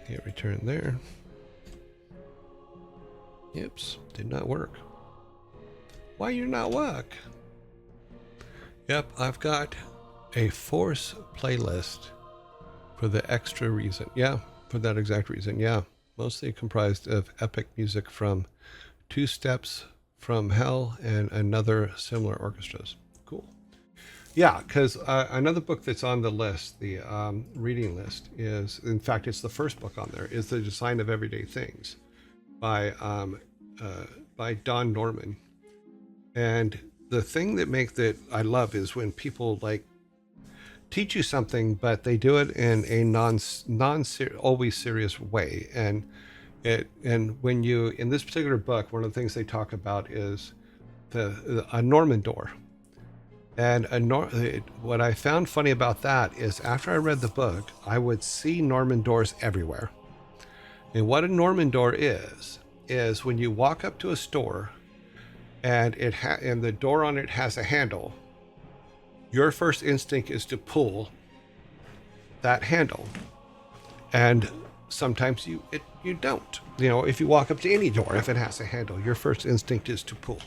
Hit return there. Oops, did not work. Why you not work? Yep, I've got a Force playlist for the extra reason. Yeah, for that exact reason. Yeah, mostly comprised of epic music from Two Steps from Hell and another similar orchestras. Cool. Yeah, because another book that's on the list, the reading list, is, in fact, it's the first book on there, is The Design of Everyday Things by Don Norman. And the thing that I love is when people like teach you something, but they do it in a non always serious way. And when you, in this particular book, one of the things they talk about is a Norman door. And what I found funny about that is after I read the book, I would see Norman doors everywhere. And what a Norman door is when you walk up to a store and and the door on it has a handle, your first instinct is to pull that handle. And sometimes you don't. You know, if you walk up to any door, if it has a handle, your first instinct is to pull.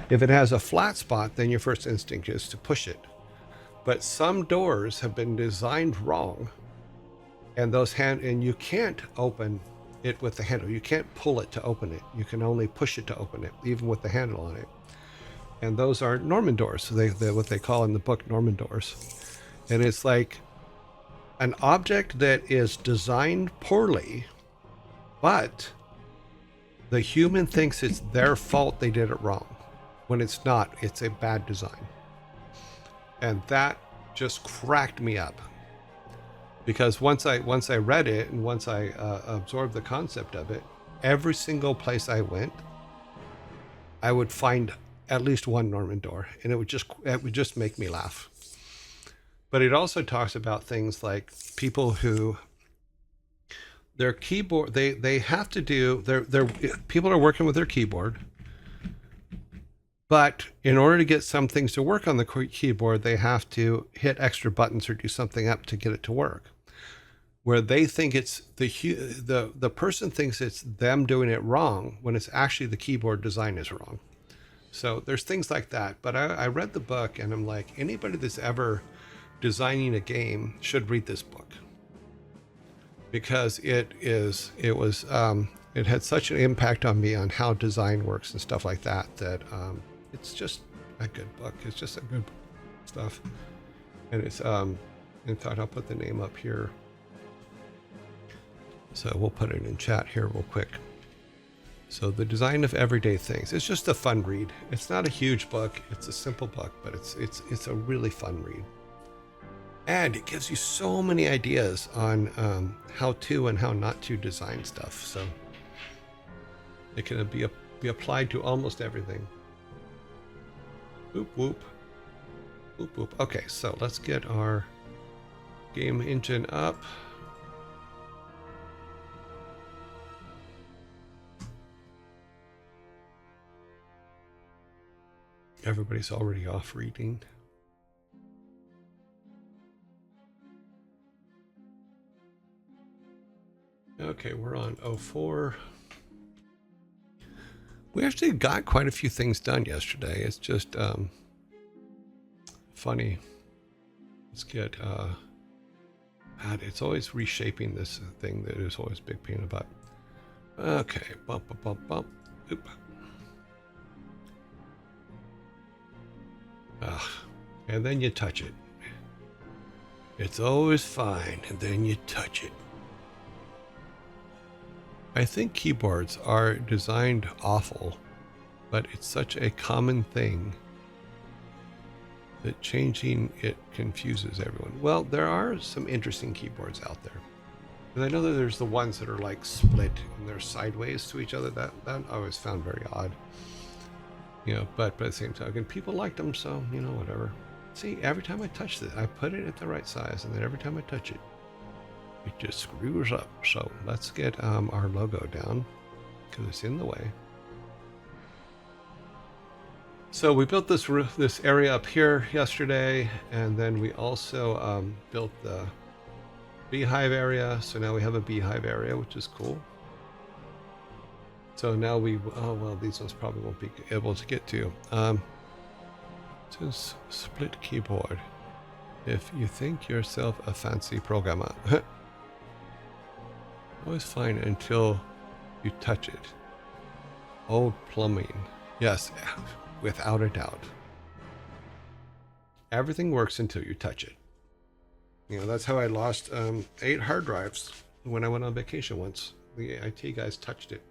If it has a flat spot, then your first instinct is to push it. But some doors have been designed wrong, and and you can't open it with the handle. You can't pull it to open it. You can only push it to open it, even with the handle on it. And those are Norman doors. So they're what they call in the book Norman doors. And it's like an object that is designed poorly, but the human thinks it's their fault they did it wrong. When it's not, it's a bad design. And that just cracked me up. Because once I read it and once I absorbed the concept of it, every single place I went, I would find at least one Norman door, and it would just make me laugh. But it also talks about things like people who their keyboard they have to do their people are working with their keyboard, but in order to get some things to work on the keyboard, they have to hit extra buttons or do something up to get it to work. Where they think it's the person thinks it's them doing it wrong when it's actually the keyboard design is wrong. So there's things like that. But I read the book and I'm like, anybody that's ever designing a game should read this book, because it had such an impact on me on how design works and stuff like that, it's just a good book. It's just a good stuff. And it's in fact, I'll put the name up here. So we'll put it in chat here real quick. So The Design of Everyday Things. It's just a fun read. It's not a huge book. It's a simple book, but it's a really fun read. And it gives you so many ideas on how to and how not to design stuff. So it can be applied to almost everything. Whoop, whoop. Whoop, whoop. Okay, so let's get our game engine up. Everybody's already off reading. Okay, we're on 04. We actually got quite a few things done yesterday. It's just funny. Let's get it's always reshaping this thing that is always a big pain in the butt. Okay, bump, bump, bump, bump. Oop. And then you touch it. It's always fine, and then you touch it. I think keyboards are designed awful, but it's such a common thing that changing it confuses everyone. Well, there are some interesting keyboards out there. And I know that there's the ones that are like split and they're sideways to each other. That I always found very odd. You know, but at the same time, again, people liked them, so, you know, whatever. See, every time I touch it, I put it at the right size, and then every time I touch it, it just screws up. So let's get our logo down, because it's in the way. So we built this area up here yesterday, and then we also built beehive area. So now we have a beehive area, which is cool. So now we, oh well, these ones probably won't be able to get to. Just split keyboard. If you think yourself a fancy programmer. Always fine until you touch it. Old plumbing. Yes, without a doubt. Everything works until you touch it. You know, that's how I lost 8 hard drives when I went on vacation once. The IT guys touched it.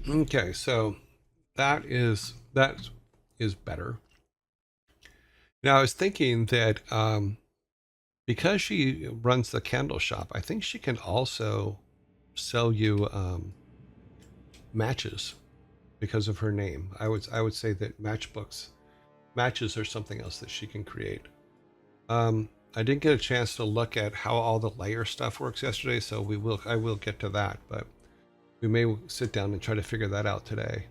Okay, so that is better. Now I was thinking that because she runs the candle shop, I think she can also sell you matches because of her name. I would say that matches are something else that she can create. I didn't get a chance to look at how all the layer stuff works yesterday, so I will get to that, but we may sit down and try to figure that out today.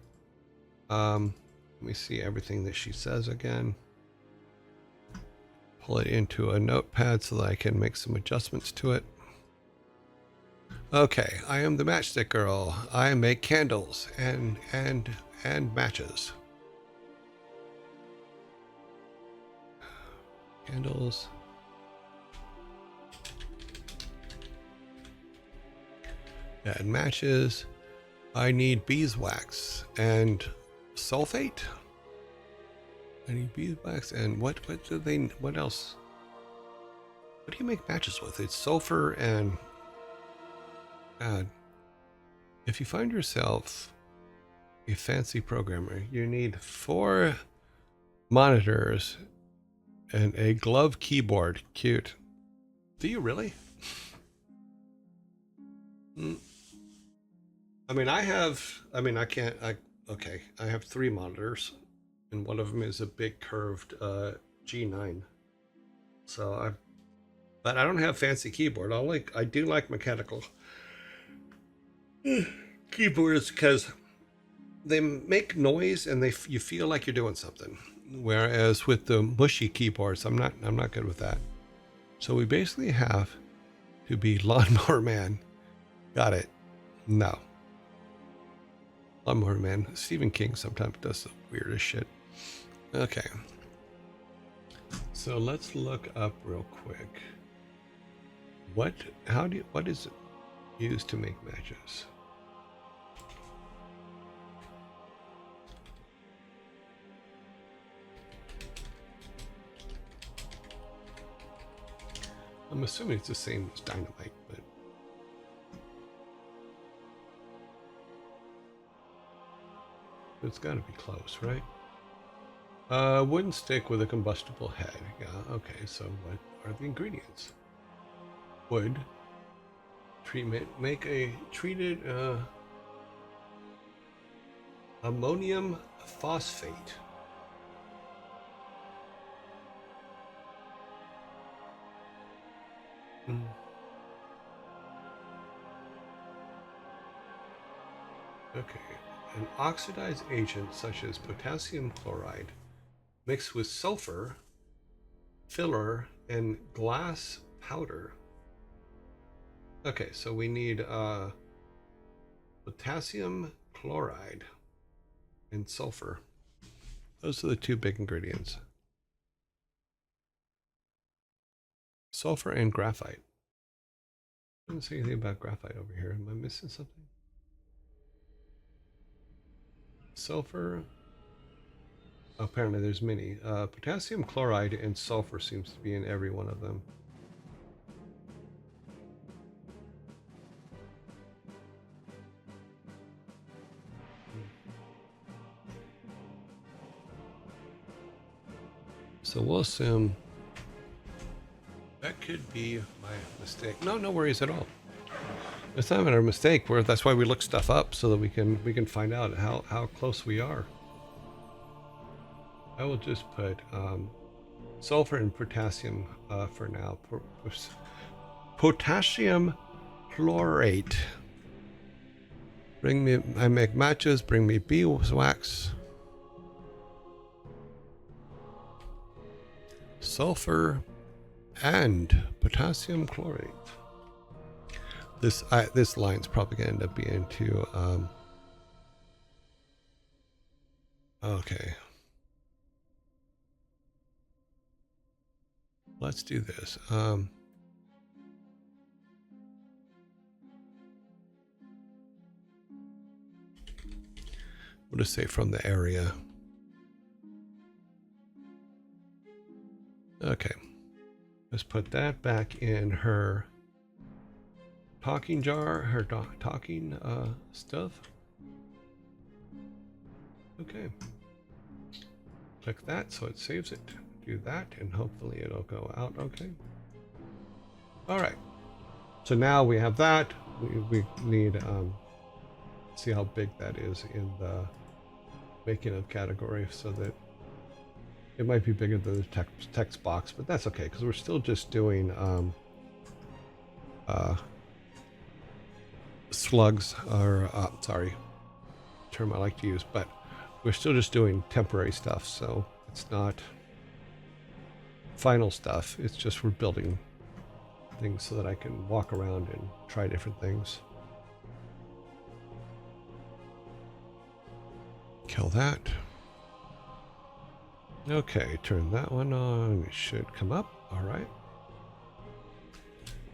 Let me see everything that she says again. Pull it into a notepad so that I can make some adjustments to it. Okay, I am the matchstick girl. I make candles and matches. Candles. And matches. I need beeswax and sulfate. I need beeswax and what else? What do you make matches with? It's sulfur and if you find yourself a fancy programmer, you need 4 monitors and a glove keyboard. Cute. Do you really? I mean, I have 3 monitors, and one of them is a big curved G9. So but I don't have fancy keyboard. I do like mechanical keyboards because they make noise and you feel like you're doing something. Whereas with the mushy keyboards, I'm not good with that. So we basically have to be Lawnmower Man. Got it. No. Lawnmower Man. Stephen King sometimes does the weirdest shit. Okay. So let's look up real quick. What is it used to make matches? I'm assuming it's the same as dynamite, but it's got to be close, right? Wooden stick with a combustible head. Yeah, okay, so what are the ingredients? Wood. Treatment. Make a treated ammonium phosphate. Okay. An oxidized agent such as potassium chloride mixed with sulfur, filler, and glass powder. Okay, so we need potassium chloride and sulfur. Those are the 2 big ingredients. Sulfur and graphite. I didn't say anything about graphite over here. Am I missing something? Sulfur. Apparently there's many. Potassium chloride and sulfur seems to be in every one of them. So we'll assume that could be my mistake. No worries at all. It's not even our mistake. That's why we look stuff up so that we can find out how close we are. I will just put sulfur and potassium for now. Potassium chlorate. I make matches. Bring me beeswax. sulfur and potassium chlorate. This line's probably going to end up being too. Okay. Let's do this. We'll just say from the area. Okay. Let's put that back in her talking jar, her talking stuff. Okay. Click that so it saves it. Do that and hopefully it'll go out okay. All right. So now we have that. We need see how big that is in the making of category so that it might be bigger than the text box, but that's okay because we're still just doing slugs or sorry, term I like to use, but we're still just doing temporary stuff, so it's not final stuff. It's just we're building things so that I can walk around and try different things. Kill that. Okay, turn that one on. It should come up. All right.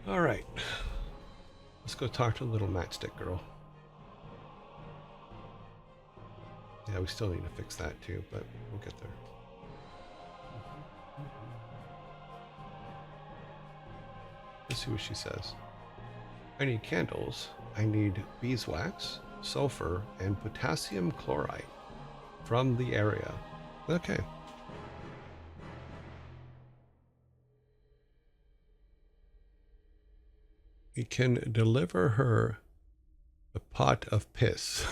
All right. Let's go talk to the little matchstick girl. Yeah, we still need to fix that too, but we'll get there. Let's see what she says. I need candles. I need beeswax, sulfur, and potassium chloride from the area. Okay. We can deliver her a pot of piss.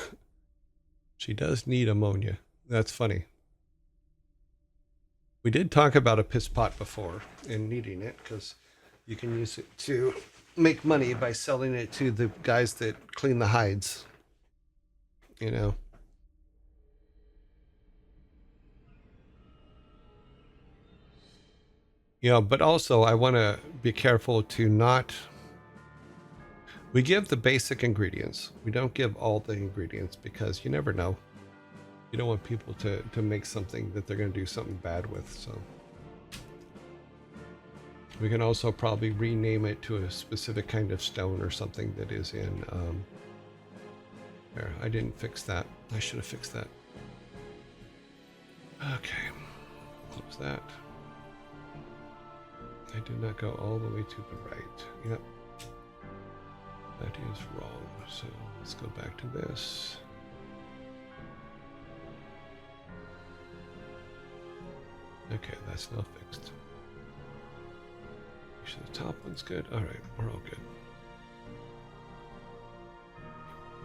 She does need ammonia. That's funny. We did talk about a piss pot before and needing it because you can use it to make money by selling it to the guys that clean the hides. You know. You know, but also I want to be careful to not... We give the basic ingredients. We don't give all the ingredients because you never know. You don't want people to make something that they're going to do something bad with. So we can also probably rename it to a specific kind of stone or something that is in... There, I didn't fix that. I should have fixed that. Okay, close that. I did not go all the way to the right. Yep. That is wrong. So let's go back to this. Okay, that's now fixed. Make sure the top one's good. All right, we're all good.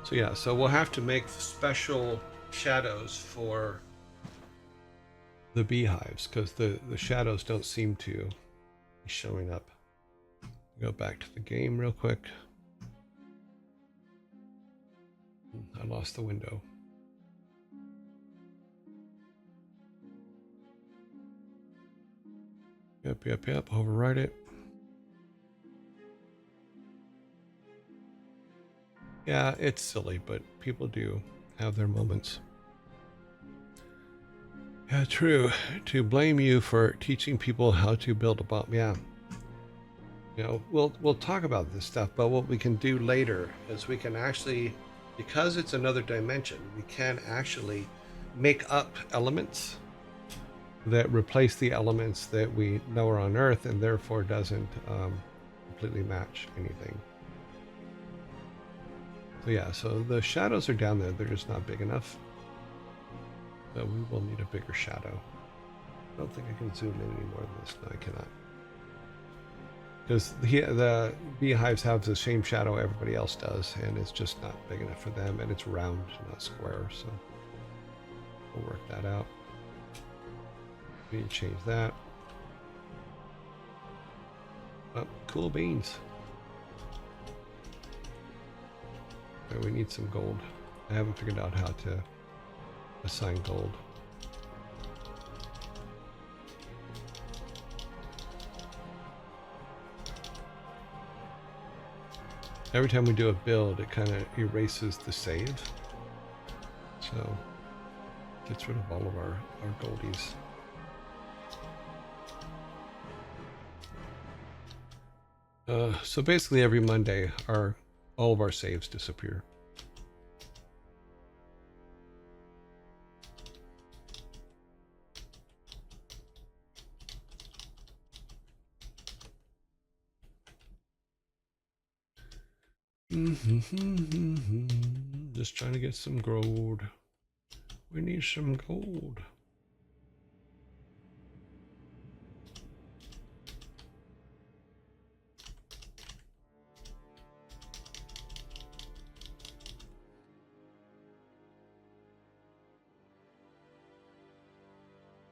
So yeah, so we'll have to make special shadows for the beehives because the shadows don't seem to be showing up. Go back to the game real quick. I lost the window. Yep. Overwrite it. Yeah, it's silly, but people do have their moments. Yeah, true. To blame you for teaching people how to build a bomb. Yeah. You know, we'll talk about this stuff, but what we can do later is we can actually, because it's another dimension, we can actually make up elements that replace the elements that we know are on Earth and therefore doesn't completely match anything. So yeah, so the shadows are down there, they're just not big enough. So we will need a bigger shadow. I don't think I can zoom in any more than this. No, I cannot. Because the beehives have the same shadow everybody else does, and it's just not big enough for them, and it's round, not square, so we'll work that out. We need to change that. Oh, cool beans. Okay, we need some gold. I haven't figured out how to assign gold. every time we do a build, it kind of erases the save. So gets rid of all of our goldies. So basically every Monday, all of our saves disappear. Just trying to get some gold. We need some gold.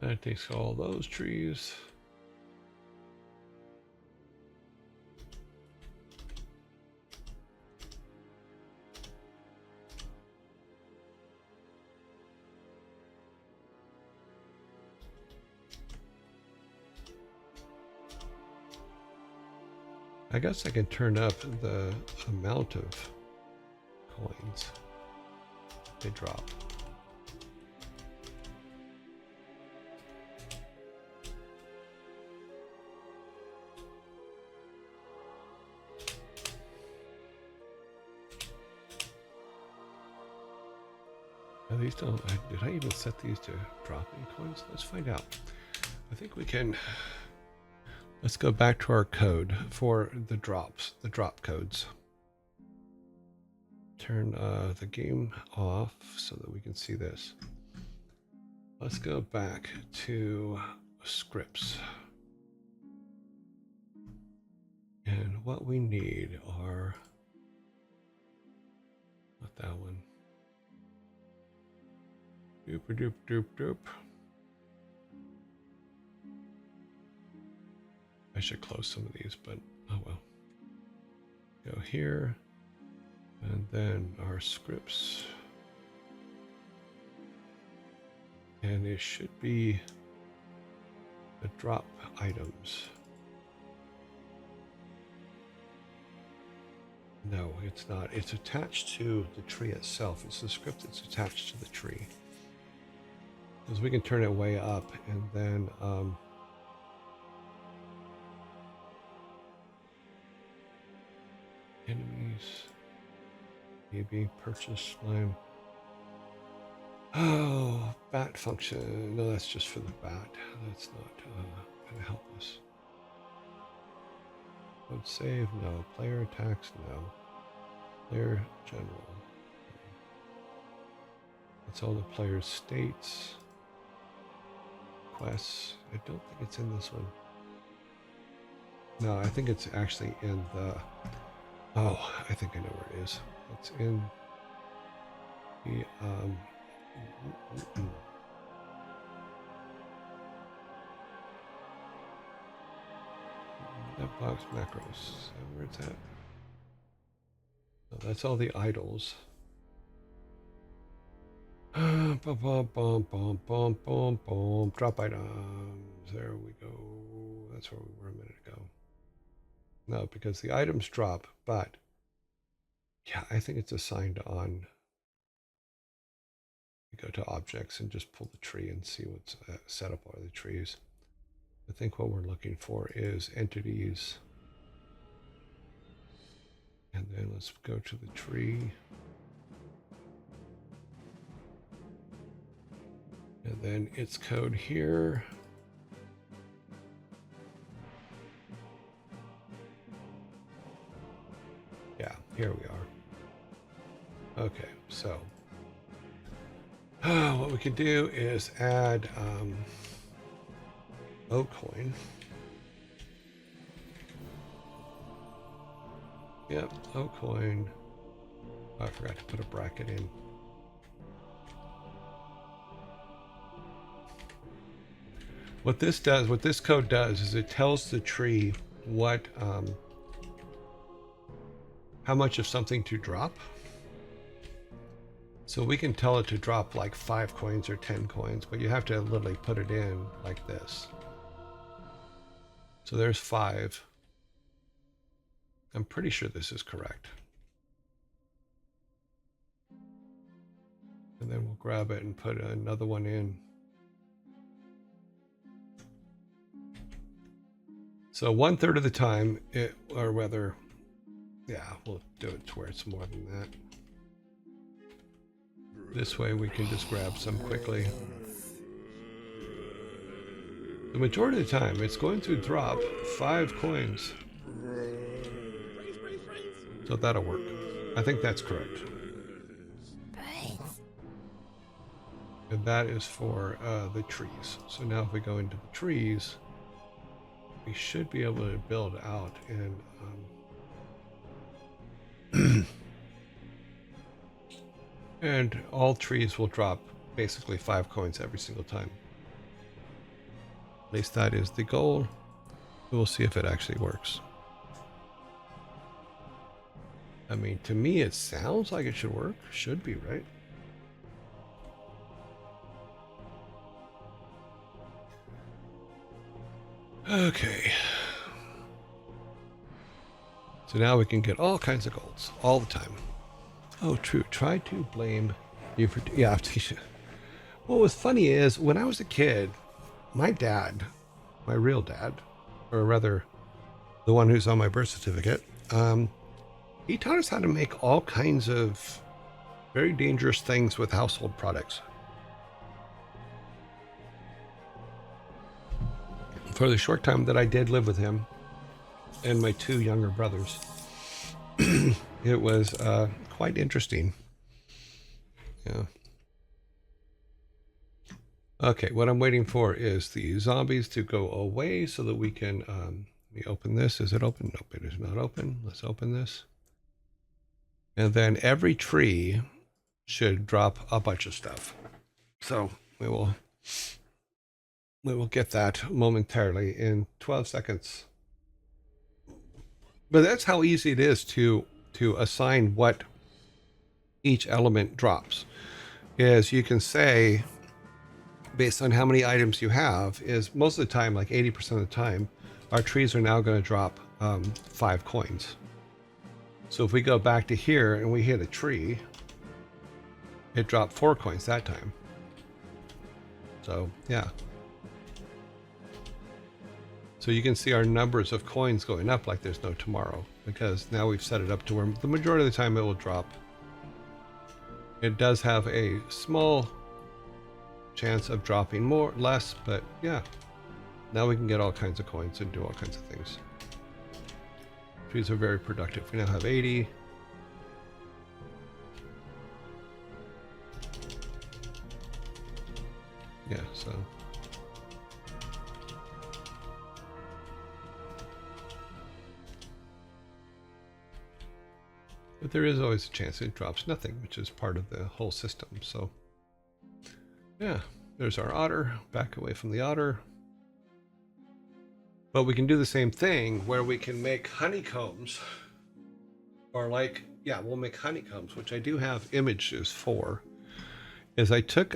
That takes all those trees. I guess I can turn up the amount of coins they drop. These don't. Did I even set these to drop any coins? Let's find out. I think we can. Let's go back to our code for the drops, the drop codes. Turn the game off so that we can see this. Let's go back to scripts. And what we need are, not that one. Doop doop doop doop. I should close some of these, but oh well. Go here, and then our scripts. And it should be the drop items. No, it's not. It's attached to the tree itself. It's the script that's attached to the tree. Because we can turn it way up, and then enemies, maybe purchase slime. Oh, bat function. No, that's just for the bat. That's not going to help us. Code save, no. Player attacks, no. Player general. That's all the player's states. Quests. I don't think it's in this one. No, I think it's actually in the... Oh, I think I know where it is. It's in the... That box macros. Where's that? So that's all the idols. Bum, bum, bum, bum, bum, bum, bum. Drop items. There we go. That's where we were a minute ago. No, because the items drop, but yeah, I think it's assigned on. We go to objects and just pull the tree and see what's set up are the trees. I think what we're looking for is entities. And then let's go to the tree. And then its code here. Yeah, here we are. Okay, so what we can do is add O-coin. Yep, O-coin. Oh, I forgot to put a bracket in. What this does, what this code does, is it tells the tree what, how much of something to drop. So we can tell it to drop like 5 coins or 10 coins, but you have to literally put it in like this. So there's 5. I'm pretty sure this is correct. And then we'll grab it and put another one in. So 1/3 of the time, or whether, yeah, we'll do it to where it's more than that. This way we can just grab some quickly. The majority of the time, it's going to drop 5 coins. So that'll work. I think that's correct. And that is for the trees. So now if we go into the trees, we should be able to build out and and all trees will drop basically 5 coins every single time. At least that is the goal. We'll see if it actually works. I mean, to me, it sounds like it should work. Should be, right? Okay. So now we can get all kinds of golds all the time. Oh, true. Try to blame you for... Yeah, what was funny is when I was a kid, my dad, my real dad, or rather the one who's on my birth certificate, he taught us how to make all kinds of very dangerous things with household products. For the short time that I did live with him and my 2 younger brothers, it was quite interesting. Yeah. Okay, what I'm waiting for is the zombies to go away so that we can, let me open this. Is it open? Nope, it is not open. Let's open this. And then every tree should drop a bunch of stuff. So we will get that momentarily in 12 seconds. But that's how easy it is to assign what each element drops. Is you can say, based on how many items you have, is most of the time, like 80% of the time, our trees are now going to drop 5 coins. So if we go back to here and we hit a tree, it dropped 4 coins that time. So yeah. So you can see our numbers of coins going up like there's no tomorrow, because now we've set it up to where the majority of the time it will drop. It does have a small chance of dropping less, but yeah. Now we can get all kinds of coins and do all kinds of things. Trees are very productive. We now have 80. Yeah, so. But there is always a chance it drops nothing, which is part of the whole system. So yeah, there's our otter. Back away from the otter. But we can do the same thing where we can make honeycombs, or like, yeah, we'll make honeycombs, which I do have images for. Is I took,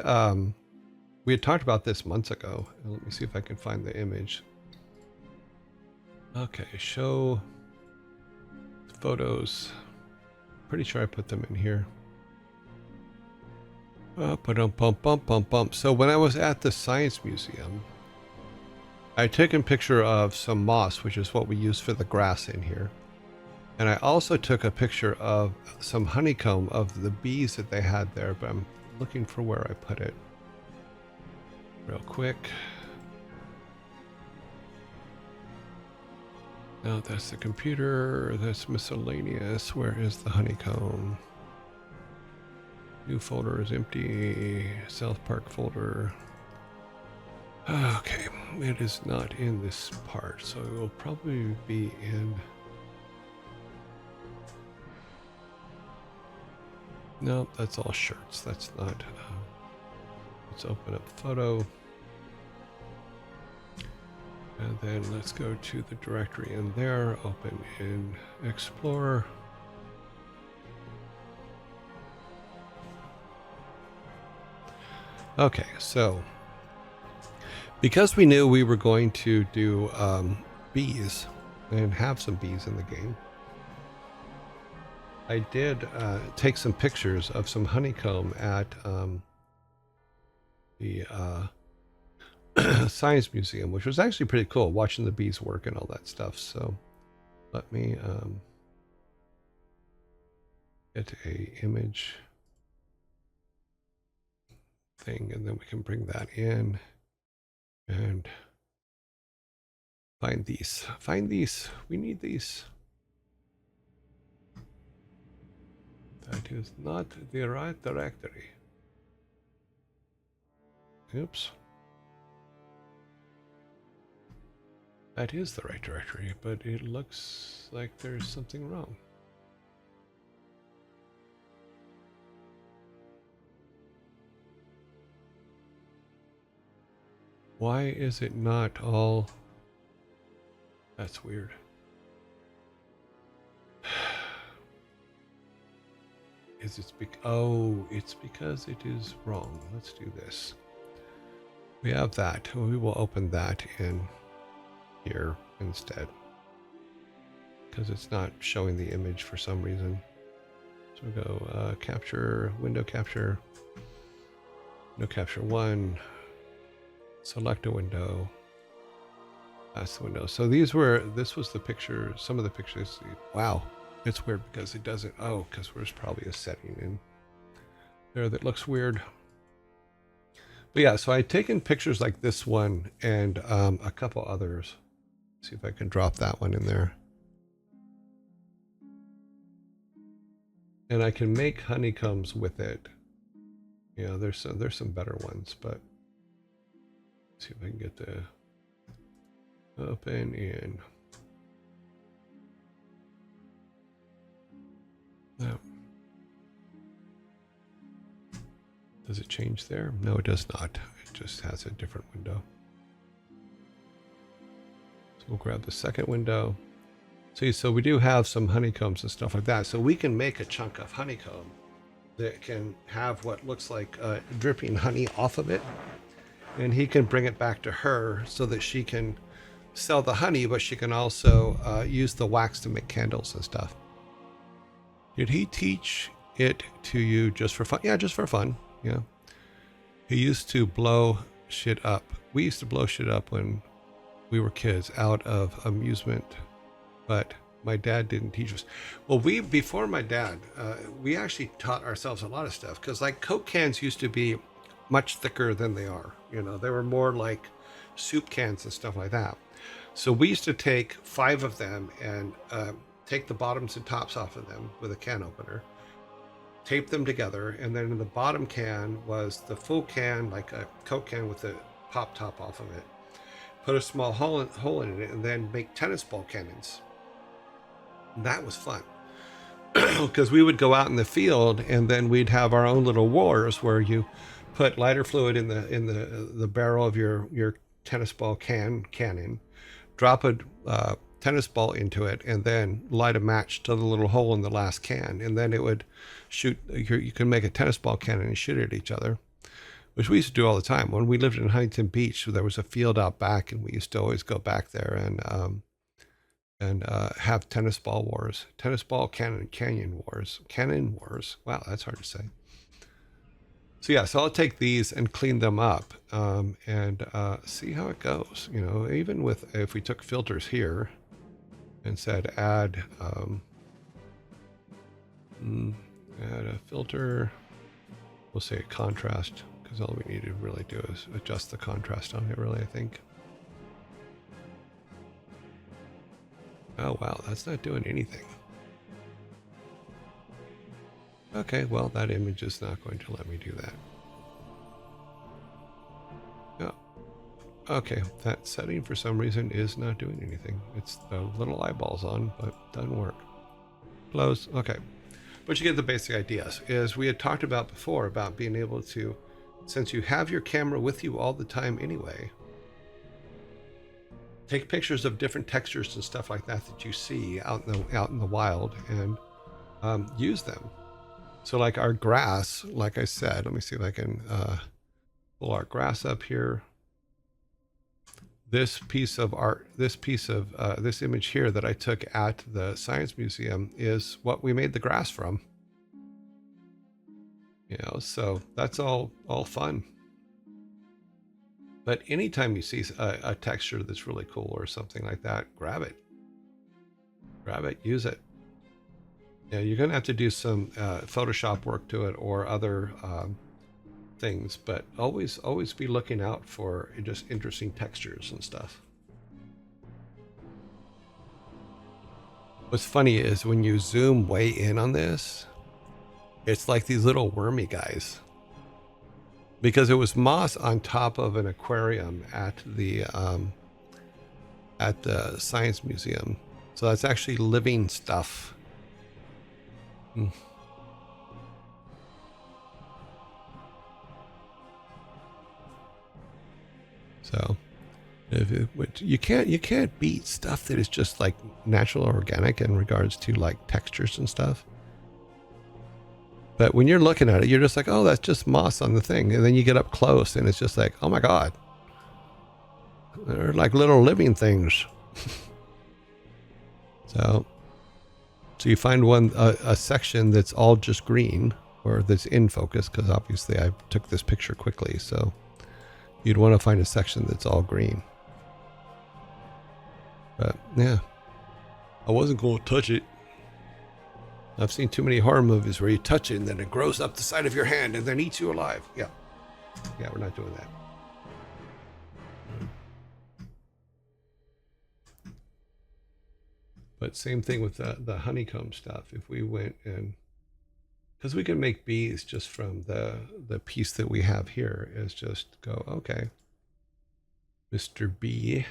we had talked about this months ago. Let me see if I can find the image. Okay, show photos. Pretty sure I put them in here. So when I was at the Science Museum, I took a picture of some moss, which is what we use for the grass in here. And I also took a picture of some honeycomb of the bees that they had there, but I'm looking for where I put it real quick. No, that's the computer. That's miscellaneous. Where is the honeycomb? New folder is empty. South Park folder. Okay, it is not in this part, so it will probably be in... No, that's all shirts. That's not... let's open up photo. And then let's go to the directory in there, open in Explorer. Okay, so because we knew we were going to do bees and have some bees in the game, I did take some pictures of some honeycomb at the Science Museum, which was actually pretty cool, watching the bees work and all that stuff. So let me get a image thing, and then we can bring that in and find these. Find these. We need these. That is not the right directory. Oops. That is the right directory, but it looks like there's something wrong. Why is it not all... That's weird. Is it oh, it's because it is wrong. Let's do this. We have that. We will open that in here instead, because it's not showing the image for some reason. So we go capture, window capture 1, select a window. That's the window. So this was the picture, some of the pictures. Wow, it's weird because it doesn't, because there's probably a setting in there that looks weird. But yeah, so I'd taken pictures like this one and a couple others. See if I can drop that one in there. And I can make honeycombs with it. Yeah, there's some better ones, but let's see if I can get the open in. No. Does it change there? No, it does not. It just has a different window. So we'll grab the second window. See, so we do have some honeycombs and stuff like that. So we can make a chunk of honeycomb that can have what looks like dripping honey off of it. And he can bring it back to her so that she can sell the honey, but she can also use the wax to make candles and stuff. Did he teach it to you just for fun? Yeah, just for fun. Yeah. He used to blow shit up. We used to blow shit up when we were kids out of amusement, but my dad didn't teach us. Well, before my dad, we actually taught ourselves a lot of stuff, because like Coke cans used to be much thicker than they are. You know, they were more like soup cans and stuff like that. So we used to take 5 of them and take the bottoms and tops off of them with a can opener, tape them together, and then in the bottom can was the full can, like a Coke can with the pop top off of it. Put a small hole in it, and then make tennis ball cannons. And that was fun, because we would go out in the field, and then we'd have our own little wars where you put lighter fluid in the barrel of your tennis ball cannon, drop a tennis ball into it, and then light a match to the little hole in the last can, and then it would shoot. You can make a tennis ball cannon and shoot it at each other, which we used to do all the time. When we lived in Huntington Beach, there was a field out back, and we used to always go back there and have tennis ball cannon wars. Wow, that's hard to say. So yeah, so I'll take these and clean them up and see how it goes. You know, even with, if we took filters here and said add a filter, we'll say contrast, because all we need to really do is adjust the contrast on it, really, I think. Oh wow, that's not doing anything. Okay, well, that image is not going to let me do that. Oh, okay, that setting for some reason is not doing anything. It's the little eyeballs on, but doesn't work. Close, okay. But you get the basic ideas. As we had talked about before, about being able to, since you have your camera with you all the time anyway, take pictures of different textures and stuff like that that you see out in the wild, and use them. So like our grass, like I said, let me see if I can pull our grass up here. this piece of art, this piece of this image here that I took at the Science Museum is what we made the grass from. You know, so that's all fun. But anytime you see a texture that's really cool or something like that, grab it, use it. Yeah, you're gonna have to do some Photoshop work to it or other things, but always be looking out for just interesting textures and stuff. What's funny is when you zoom way in on this, it's like these little wormy guys, because it was moss on top of an aquarium at the Science Museum. So that's actually living stuff. So you can't beat stuff that is just like natural or organic in regards to like textures and stuff. But when you're looking at it, you're just like, oh, that's just moss on the thing. And then you get up close and it's just like, oh my God, they're like little living things. So you find a section that's all just green, or that's in focus, because obviously I took this picture quickly. So you'd want to find a section that's all green. But yeah, I wasn't going to touch it. I've seen too many horror movies where you touch it and then it grows up the side of your hand and then eats you alive. Yeah, we're not doing that. But same thing with the honeycomb stuff. If we went and, because we can make bees just from the piece that we have here, is just go, okay, Mr. Bee.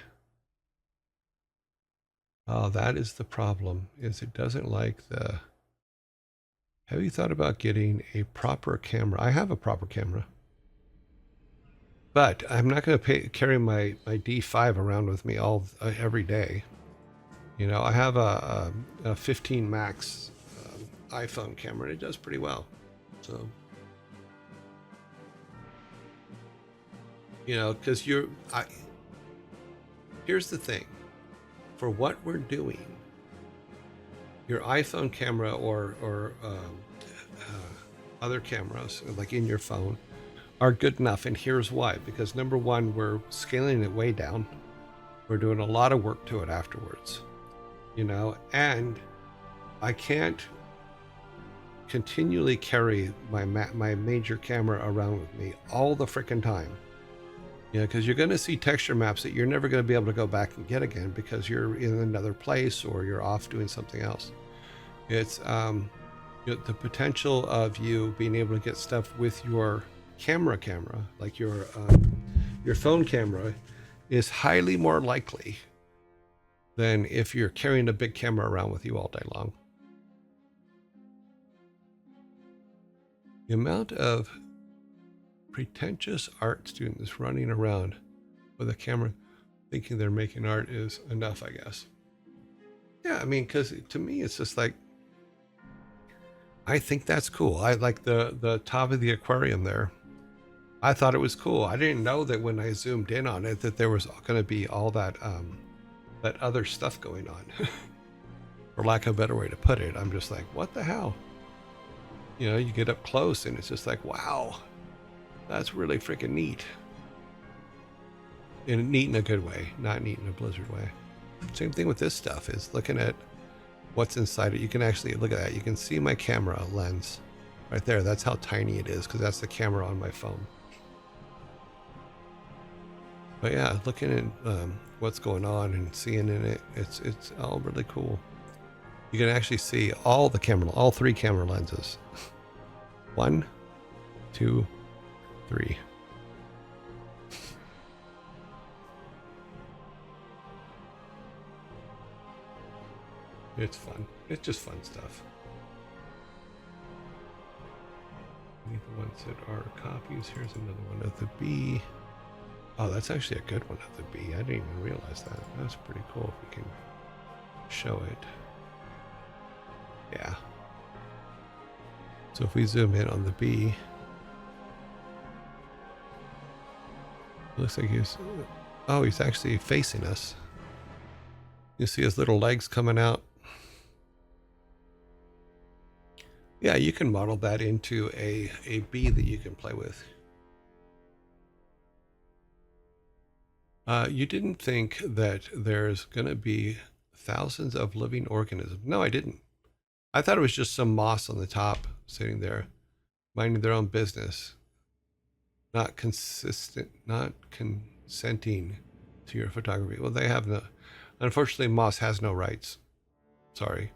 Oh, that is the problem, is it doesn't like the, have you thought about getting a proper camera? I have a proper camera, but I'm not going to carry my D5 around with me every day. You know, I have a 15 Max iPhone camera, and it does pretty well. So, you know, because here's the thing, for what we're doing, your iPhone camera or other cameras, like in your phone, are good enough. And here's why. Because number one, we're scaling it way down. We're doing a lot of work to it afterwards, you know, and I can't continually carry my major camera around with me all the freaking time. You know, because you're going to see texture maps that you're never going to be able to go back and get again because you're in another place or you're off doing something else. It's the potential of you being able to get stuff with your camera, like your phone camera, is highly more likely than if you're carrying a big camera around with you all day long. The amount of pretentious art students running around with a camera thinking they're making art is enough, I guess. Yeah, I mean, because to me, it's just like, I think that's cool. I like the top of the aquarium there. I thought it was cool. I didn't know that when I zoomed in on it that there was going to be all that that other stuff going on. For lack of a better way to put it, I'm just like, what the hell? You know, you get up close and it's just like, wow, that's really freaking neat. And neat in a good way, not neat in a Blizzard way. Same thing with this stuff, is looking at what's inside it. You can actually look at that. You can see my camera lens right there. That's how tiny it is, because that's the camera on my phone. But yeah, looking at what's going on and seeing in it, it's all really cool. You can actually see all three camera lenses. 1, 2, 3. It's fun. It's just fun stuff. These ones that are copies. Here's another one of the bee. Oh, that's actually a good one of the bee. I didn't even realize that. That's pretty cool if we can show it. Yeah. So if we zoom in on the bee, it looks like he's Oh, he's actually facing us. You see his little legs coming out. Yeah, you can model that into a bee that you can play with. You didn't think that there's going to be thousands of living organisms. No, I didn't. I thought it was just some moss on the top sitting there, minding their own business, not consenting to your photography. Well, they have no, unfortunately, moss has no rights. Sorry.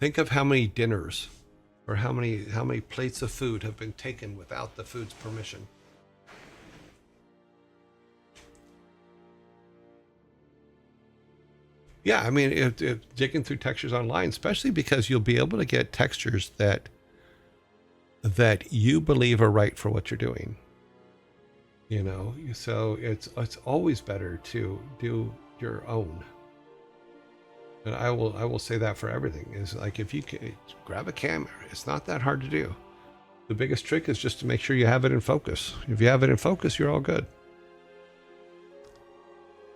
Think of how many dinners or how many plates of food have been taken without the food's permission. Yeah, I mean, if digging through textures online, especially because you'll be able to get textures that you believe are right for what you're doing. You know, so it's always better to do your own. And I will say that for everything is like if you can grab a camera, it's not that hard to do. The biggest trick is just to make sure you have it in focus. If you have it in focus, you're all good.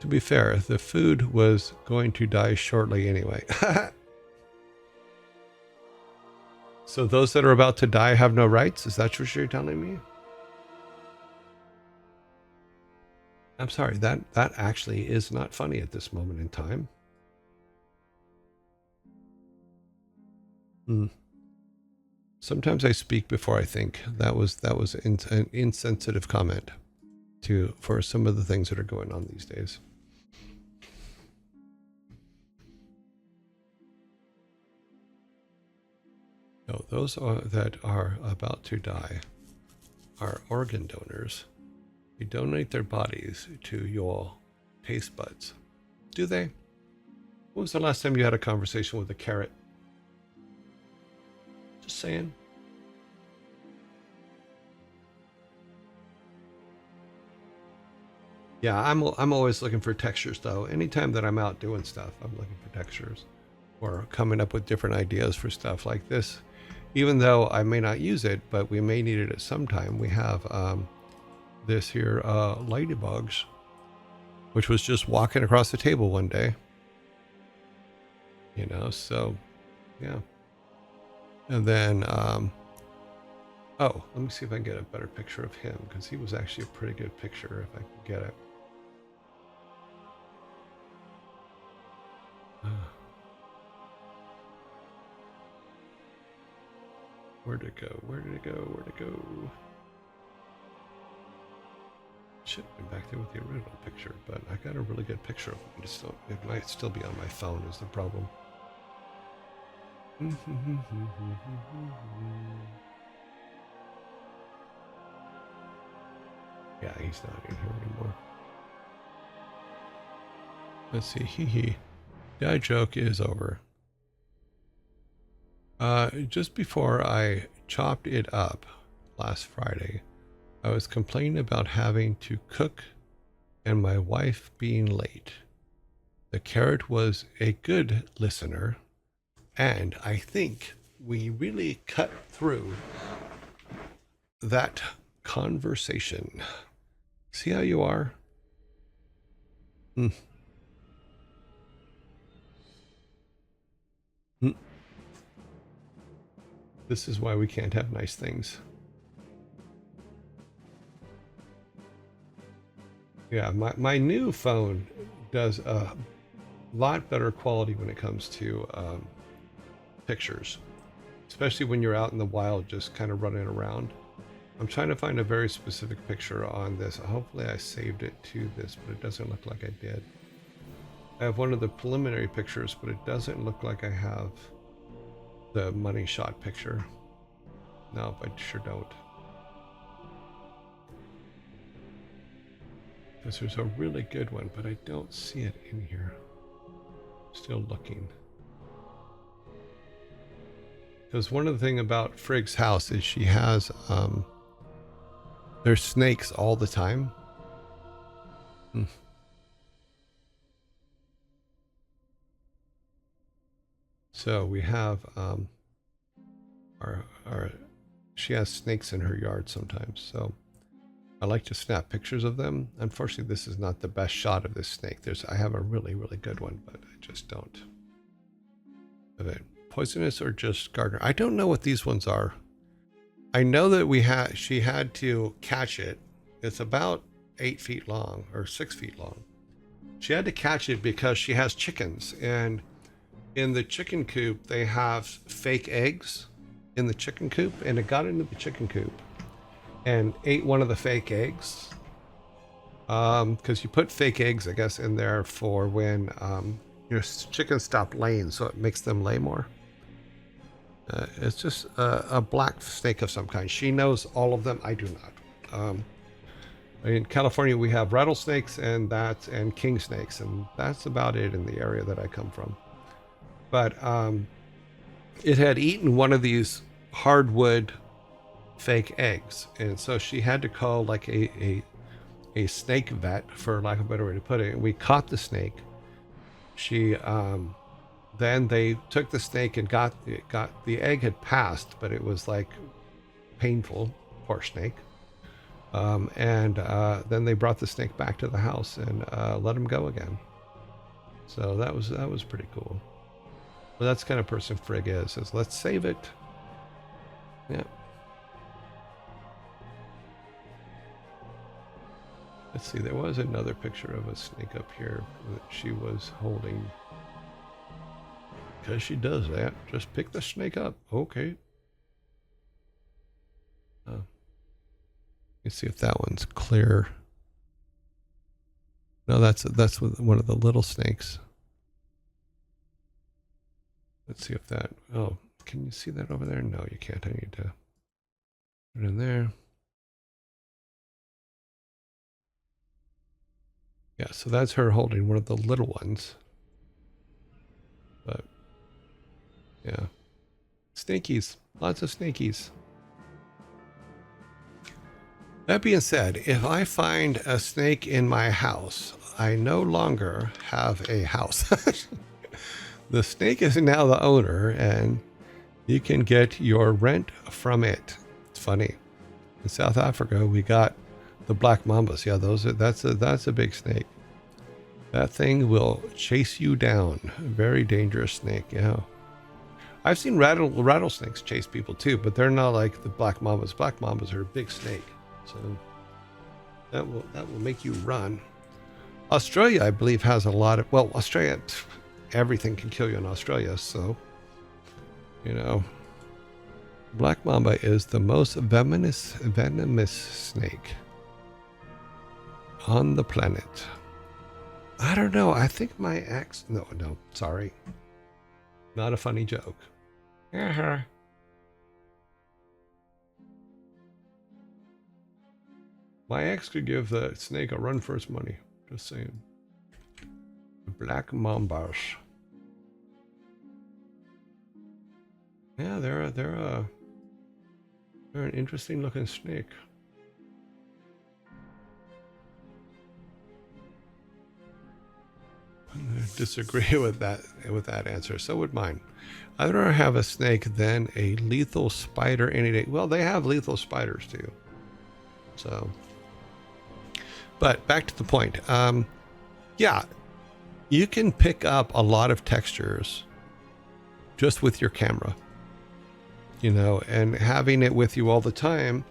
To be fair, the food was going to die shortly anyway. So those that are about to die have no rights? Is that what you're telling me? I'm sorry, that actually is not funny at this moment in time. Sometimes I speak before I think. That was an insensitive comment for some of the things that are going on these days. No, those that are about to die are organ donors. They donate their bodies to your taste buds. Do they? When was the last time you had a conversation with a carrot? Just saying. Yeah, I'm always looking for textures though. Anytime that I'm out doing stuff, I'm looking for textures or coming up with different ideas for stuff like this. Even though I may not use it, but we may need it at some time. We have this here ladybugs, which was just walking across the table one day. You know, so yeah. And then, oh, let me see if I can get a better picture of him because he was actually a pretty good picture if I can get it. Where'd it go? Where did it go? Where'd it go? Should have been back there with the original picture, but I got a really good picture of him. It might still be on my phone is the problem. Yeah, he's not in here anymore. Let's see. Hee. Dad joke is over. Just before I chopped it up last Friday, I was complaining about having to cook and my wife being late. The carrot was a good listener, and I think we really cut through that conversation. See how you are? This is why we can't have nice things. Yeah, my new phone does a lot better quality when it comes to pictures, especially when you're out in the wild just kind of running around. I'm trying to find a very specific picture on this. Hopefully I saved it to this, but it doesn't look like I did. I have one of the preliminary pictures, but it doesn't look like I have the money shot picture. No, I sure don't. Because there's a really good one, but I don't see it in here. Still looking. Because one of the things about Frigg's house is she has, there's snakes all the time. So we have, she has snakes in her yard sometimes. So I like to snap pictures of them. Unfortunately, this is not the best shot of this snake. I have a really, really good one, but I just don't. Of it. Poisonous or just gardener? I don't know what these ones are. I know that she had to catch it. It's about 8 feet long or 6 feet long. She had to catch it because she has chickens, and in the chicken coop they have fake eggs in the chicken coop, and it got into the chicken coop and ate one of the fake eggs. Because you put fake eggs, I guess, in there for when your chickens stop laying, so it makes them lay more. It's just a black snake of some kind. She knows all of them. I do not. In California, we have rattlesnakes and king snakes, and that's about it in the area that I come from. But it had eaten one of these hardwood fake eggs, and so she had to call like a snake vet, for lack of a better way to put it. And we caught the snake. She then they took the snake and got the egg had passed, but it was like painful, poor snake. And then they brought the snake back to the house and let him go again. So that was pretty cool. But that's the kind of person Frigg is. Says, let's save it. Yeah. Let's see, there was another picture of a snake up here that she was holding. Because she does that. Just pick the snake up. Okay. Let's see if that one's clear. No, that's one of the little snakes. Let's see if that, oh, can you see that over there? No, you can't. I need to put it in there. Yeah, so that's her holding one of the little ones. But, yeah. Snakies. Lots of snakies. That being said, if I find a snake in my house, I no longer have a house. The snake is now the owner, and you can get your rent from it. It's funny. In South Africa, we got the black mambas. Yeah, that's a big snake. That thing will chase you down. Very dangerous snake. Yeah. I've seen rattlesnakes chase people too, but they're not like the black mambas. Black mambas are a big snake, so that will make you run. Australia, I believe, has a lot of, well, Australia, everything can kill you in Australia, so, you know, black mamba is the most venomous snake on the planet. I don't know. I think my ex, no, sorry. Not a funny joke. Uh-huh. My ex could give the snake a run for its money. Just saying. Black mambas. Yeah, they're an interesting looking snake. I disagree with that answer. So would mine. I'd rather have a snake than a lethal spider any day. Well, they have lethal spiders too. So, but back to the point. Yeah, you can pick up a lot of textures just with your camera, you know, and having it with you all the time,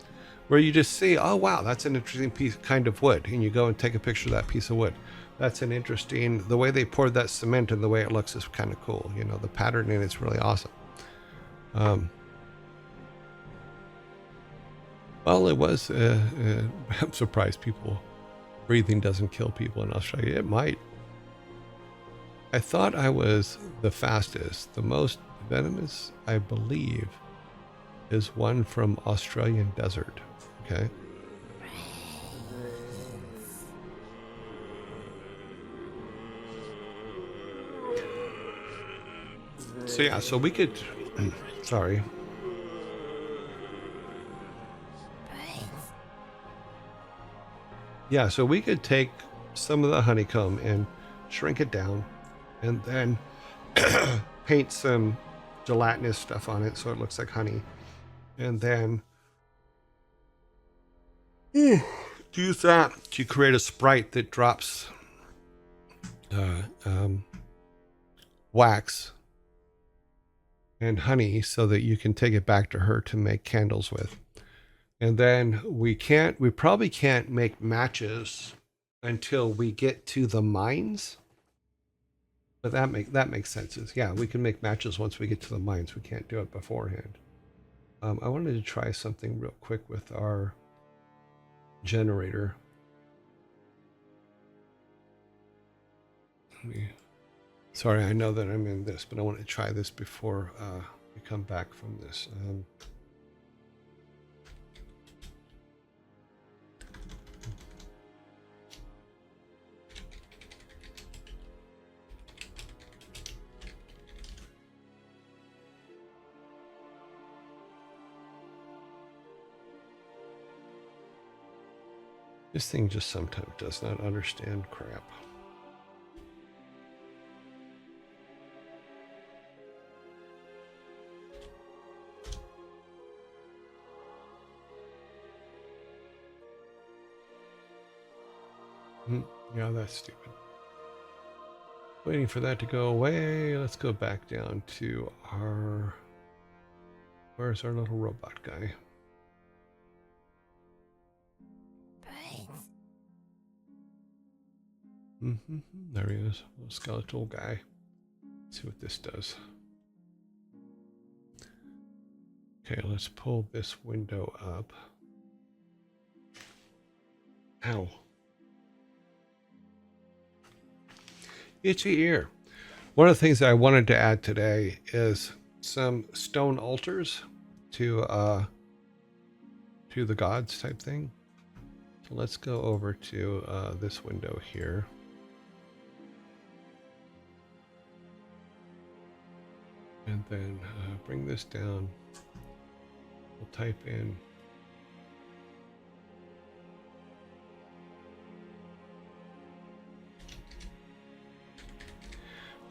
where you just see, oh wow, that's an interesting kind of wood, and you go and take a picture of that piece of wood. That's an interesting, the way they poured that cement and the way it looks is kind of cool. You know, the pattern in it's really awesome. Well, it was, I'm surprised breathing doesn't kill people in Australia. It might. I thought I was the fastest. The most venomous, I believe, is one from Australian desert. Okay. So yeah, so we could, sorry. Yeah, so we could take some of the honeycomb and shrink it down and then paint some gelatinous stuff on it so it looks like honey. And then use that to create a sprite that drops wax and honey so that you can take it back to her to make candles with. And then we probably can't make matches until we get to the mines. But that makes sense. Yeah, we can make matches once we get to the mines. We can't do it beforehand. I wanted to try something real quick with our generator. Sorry, I know that I'm in this, but I want to try this before we come back from this. This thing just sometimes does not understand crap. Yeah, that's stupid. Waiting for that to go away. Let's go back down to our... Where's our little robot guy? There he is, little skeletal guy. Let's see what this does. Okay, let's pull this window up. Ow. Itchy ear. One of the things that I wanted to add today is some stone altars to the gods type thing. So let's go over to this window here. And then bring this down. We'll type in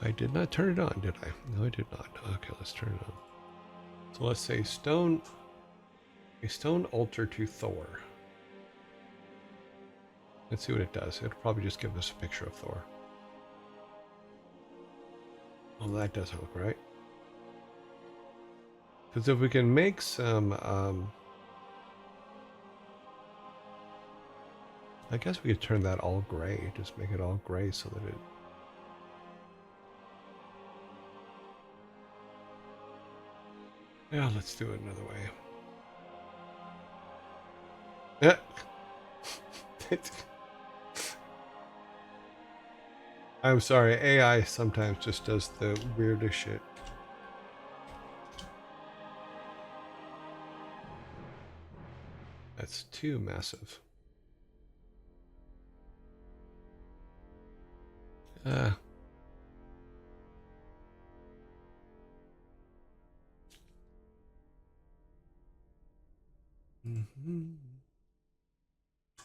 I did not turn it on, did I? No, I did not. Okay, let's turn it on. So let's say a stone altar to Thor. Let's see what it does. It'll probably just give us a picture of Thor. Well, that doesn't look right. Because if we can make some, I guess we could turn that all gray. Just make it all gray so that it... Yeah, let's do it another way. Yeah. I'm sorry, AI sometimes just does the weirdest shit. That's too massive.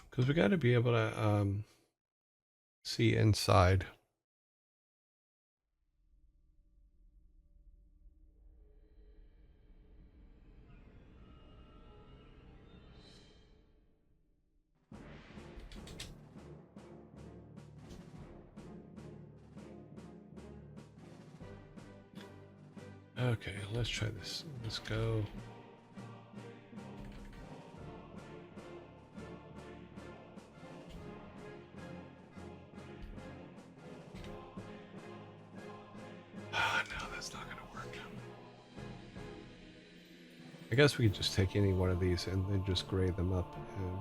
Because we got to be able to see inside. Okay, let's try this. Let's go. No, that's not gonna work. I guess we could just take any one of these and then just gray them up and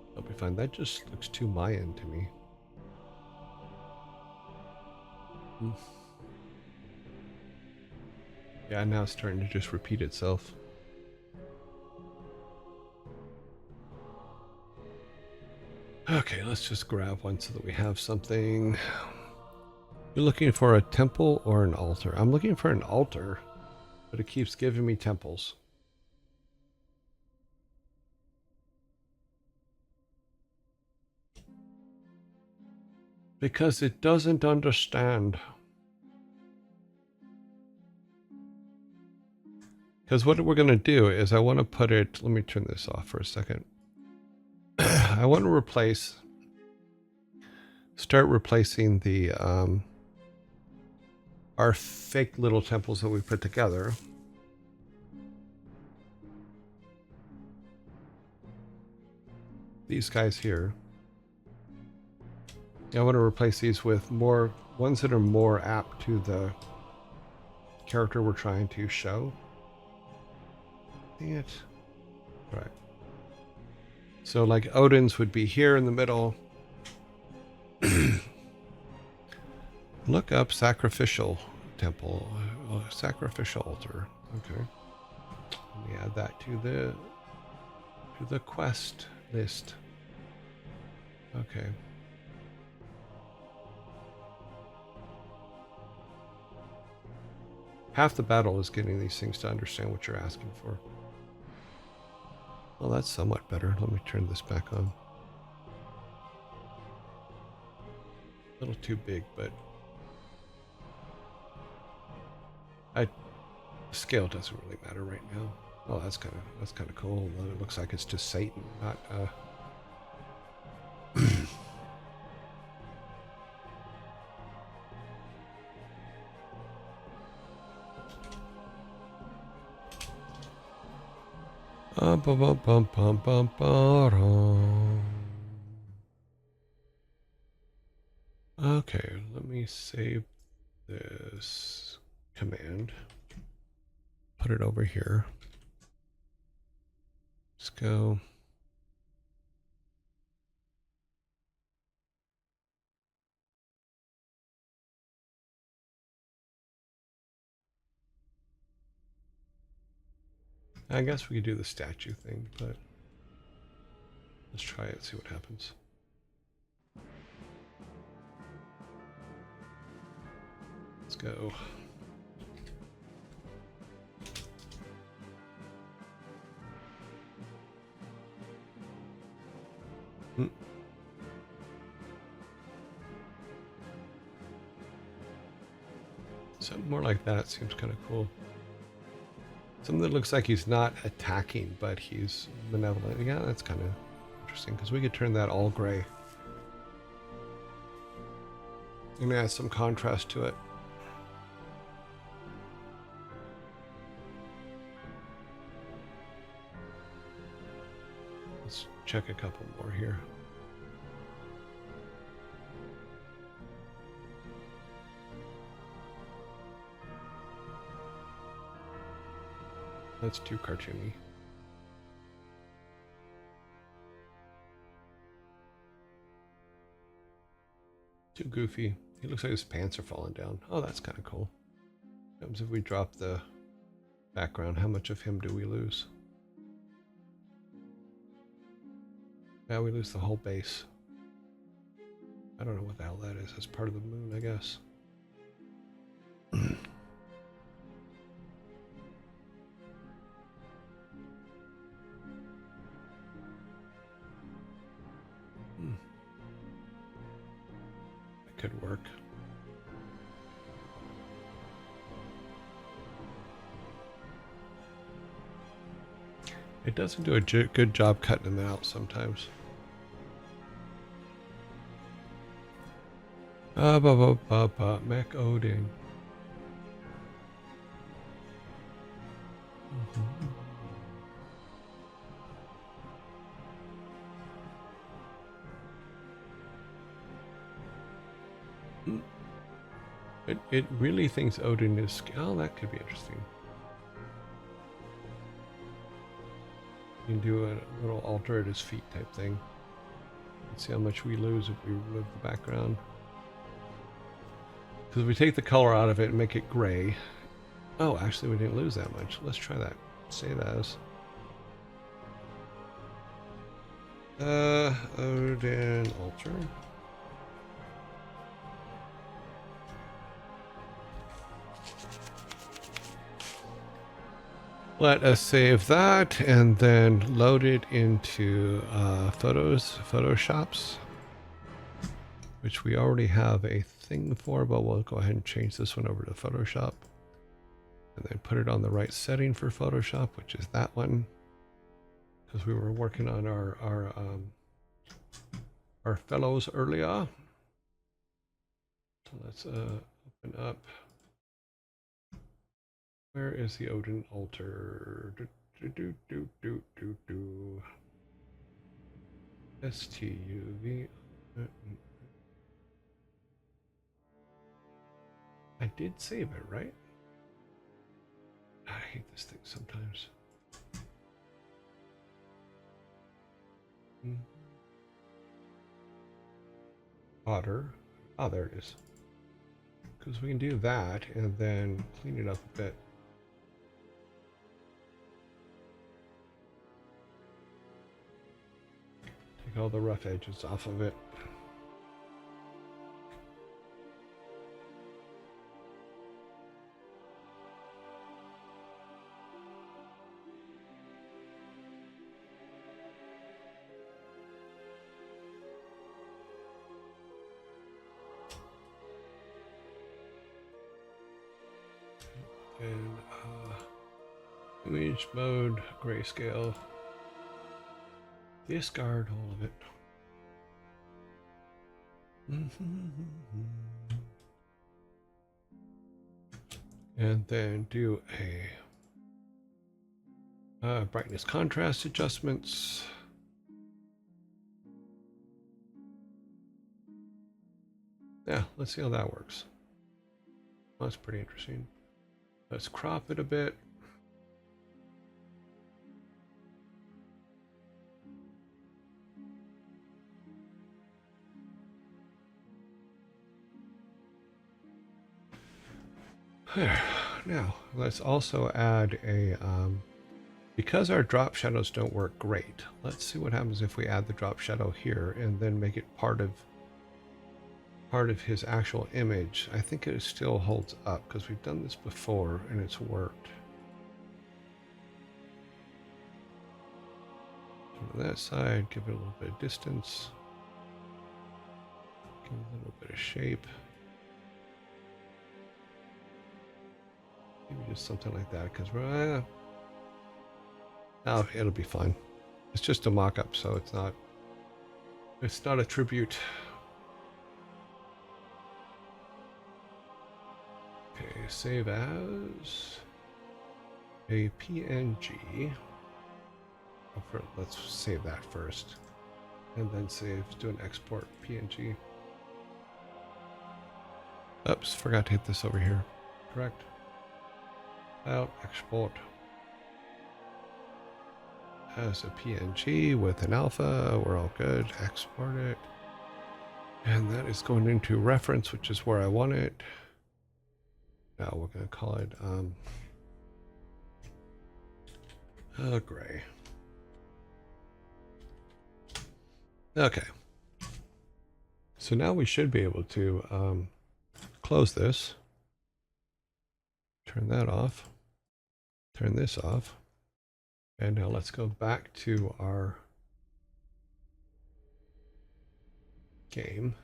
that'll be fine. That just looks too Mayan to me. Yeah, now it's starting to just repeat itself. Okay, let's just grab one so that we have something. You're looking for a temple or an altar? I'm looking for an altar, but it keeps giving me temples. Because it doesn't understand. Because what we're going to do is I want to put it... Let me turn this off for a second. I I want to start replacing the our fake little temples that we put together. These guys here. I want to replace these with more ones that are more apt to the character we're trying to show. Dang it. Right. So like Odin's would be here in the middle. Look up sacrificial temple, sacrificial altar. Okay. Let me add that to the quest list. Okay. Half the battle is getting these things to understand what you're asking for. Well, that's somewhat better. Let me turn this back on. A little too big, but the scale doesn't really matter right now. Oh, that's kind of cool. It looks like it's just Satan, not Okay, let me save this command. Put it over here. Let's go. I guess we could do the statue thing, but let's try it, see what happens. Let's go. Something more like that seems kind of cool. Something that looks like he's not attacking, but he's benevolent. Yeah, that's kind of interesting, because we could turn that all gray. And add some contrast to it. Let's check a couple more here. That's too cartoony. Too goofy. He looks like his pants are falling down. Oh, that's kind of cool. What happens if we drop the background? How much of him do we lose? Yeah, we lose the whole base. I don't know what the hell that is. That's part of the moon, I guess. Could work. It doesn't do a good job cutting them out sometimes. Mech Odin. It really thinks Odin is... Oh, that could be interesting. You can do a little altar at his feet type thing. Let's see how much we lose if we remove the background. Because if we take the color out of it and make it gray... Oh, actually we didn't lose that much. Let's try that. Save as. Odin altar. Let us save that and then load it into Photoshops, which we already have a thing for, but we'll go ahead and change this one over to Photoshop and then put it on the right setting for Photoshop, which is that one, because we were working on our our fellows earlier. So let's open up. Where is the Odin altar? STUV. I did save it, right? I hate this thing sometimes. Otter. Oh, there it is. Because we can do that and then clean it up a bit. Take all the rough edges off of it. And image mode, grayscale. Discard all of it. And then do a brightness contrast adjustments. Yeah, let's see how that works. Well, that's pretty interesting. Let's crop it a bit. There. Now, let's also add a, because our drop shadows don't work great, let's see what happens if we add the drop shadow here and then make it part of his actual image. I think it still holds up because we've done this before and it's worked. So on that side, give it a little bit of distance. Give it a little bit of shape. Maybe just something like that because we're... oh, it'll be fine. It's just a mock-up, so it's not a tribute. Okay, save as a PNG. Let's save that first, and then save. Do an export PNG. Oops, forgot to hit this over here. Correct. Out, export as a PNG with an alpha. We're all good. Export it, and that is going into reference, which is where I want it. Now we're going to call it gray. Okay. So now we should be able to close this. Turn that off. Turn this off. And now let's go back to our game.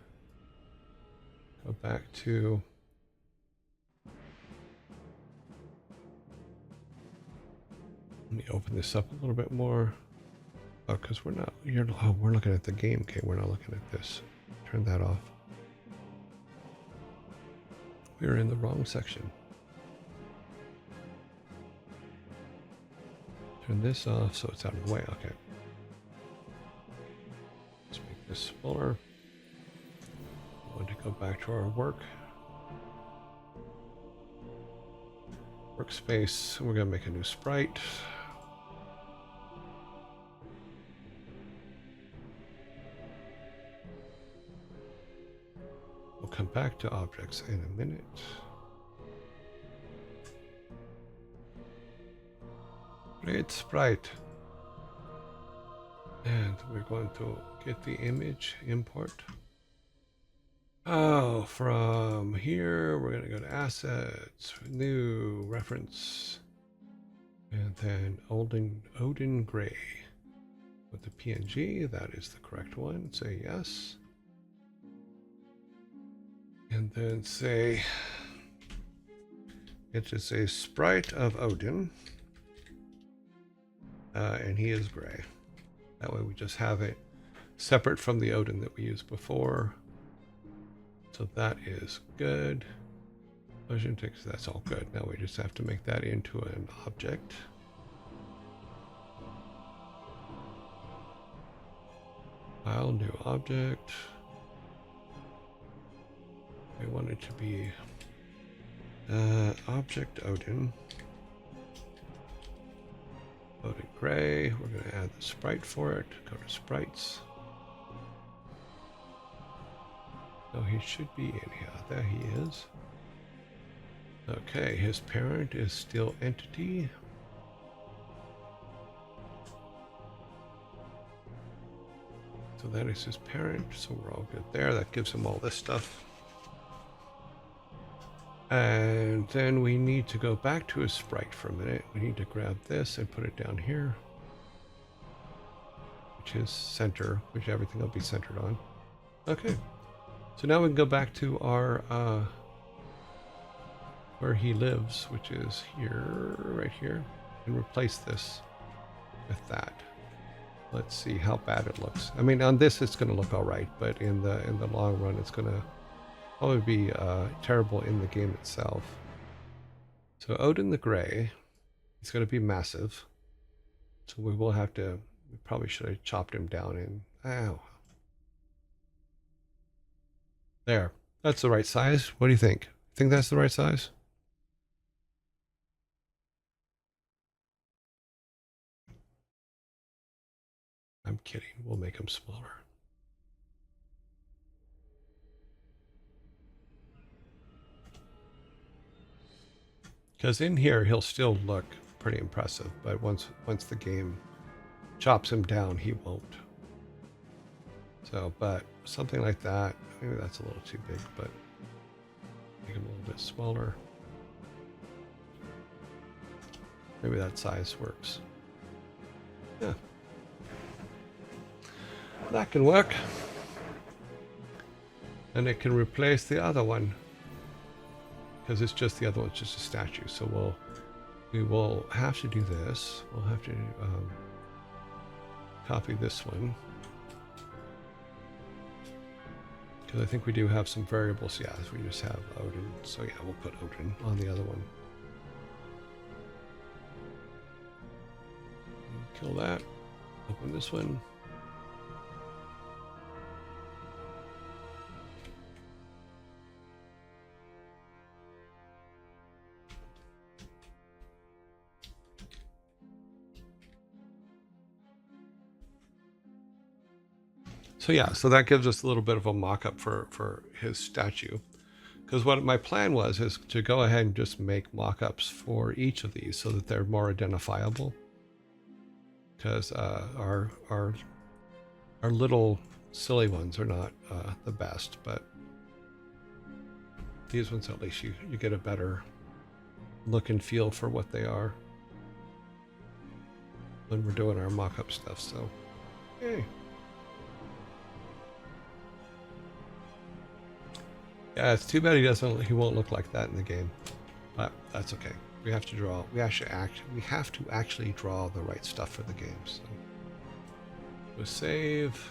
Go back to let me open this up a little bit more. Oh, because we're not, we're looking at the game. Okay, we're not looking at this. Turn that off. We're in the wrong section. Turn this off so it's out of the way. Okay. Let's make this smaller. I want to go back to our workspace. We're going to make a new sprite. We'll come back to objects in a minute. Create sprite. And we're going to get the image import. Oh, from here, we're going to go to assets, new reference, and then Odin Gray with the PNG. That is the correct one. Say yes. And then say, it is a sprite of Odin. And he is gray. That way we just have it separate from the Odin that we used before. So that is good. Motion text, that's all good. Now we just have to make that into an object. File, new object. We want it to be object Odin. Odin Gray. We're going to add the sprite for it. Go to sprites. So he should be in here. There he is. Okay, his parent is still entity. So that is his parent. So we're all good there. That gives him all this stuff. And then we need to go back to his sprite for a minute. We need to grab this and put it down here, which is center, which everything will be centered on. Okay. So now we can go back to our where he lives, which is here, right here, and replace this with that. Let's see how bad it looks. I mean, on this it's going to look all right, but in the long run, it's going to probably be terrible in the game itself. So Odin the Gray, he's going to be massive. So we will have to. We probably should have chopped him down in. Ow. There. That's the right size. What do you think? Think that's the right size? I'm kidding. We'll make him smaller. Because in here, he'll still look pretty impressive, but once the game chops him down, he won't. So, but something like that, maybe that's a little too big, but make him a little bit smaller. Maybe that size works. Yeah. That can work. And it can replace the other one. Because it's just the other one's just a statue. So we will have to do this. We'll have to copy this one. Because I think we do have some variables. Yeah, we just have Odin. So yeah, we'll put Odin on the other one. Kill that. Open this one. So yeah, so that gives us a little bit of a mock-up for his statue. Because what my plan was is to go ahead and just make mock-ups for each of these so that they're more identifiable. Because our little silly ones are not the best, but these ones at least you get a better look and feel for what they are when we're doing our mock-up stuff. So, yay. Yeah, it's too bad he won't look like that in the game, but that's okay. We have to draw. We have to actually draw the right stuff for the game. So we'll save.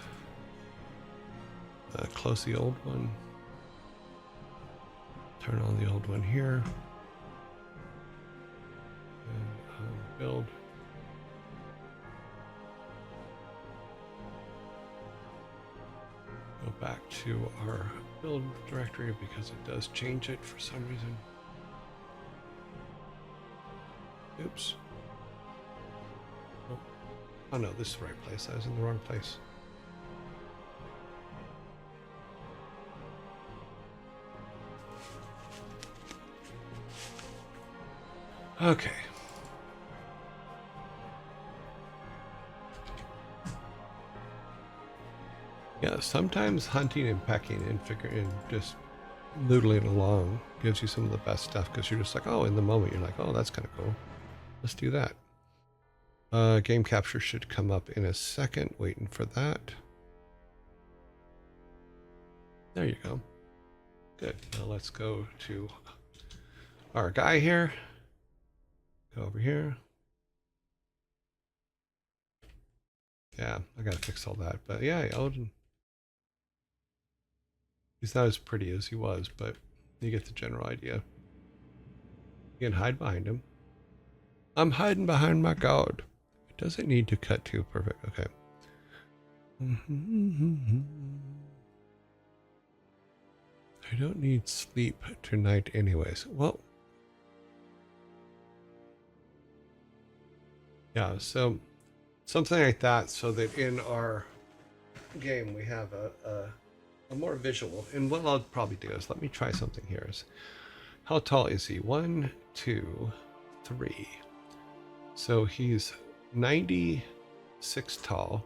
Close the old one. Turn on the old one here. And build. Go back to our build directory because it does change it for some reason. Oops. Oh no, this is the right place. I was in the wrong place. Okay. Yeah, sometimes hunting and pecking and just noodling along gives you some of the best stuff because you're just like, oh, in the moment you're like, oh, that's kind of cool. Let's do that. Game capture should come up in a second. Waiting for that. There you go. Good. Now let's go to our guy here. Go over here. Yeah, I gotta fix all that. But yeah, Odin. He's not as pretty as he was, but you get the general idea. You can hide behind him. I'm hiding behind my god. It doesn't need to cut to perfect. Okay. I don't need sleep tonight anyways. Well, yeah, so something like that so that in our game we have a more visual. And what I'll probably do is let me try something here. Is how tall is he? 1, 2, 3. So he's 96 tall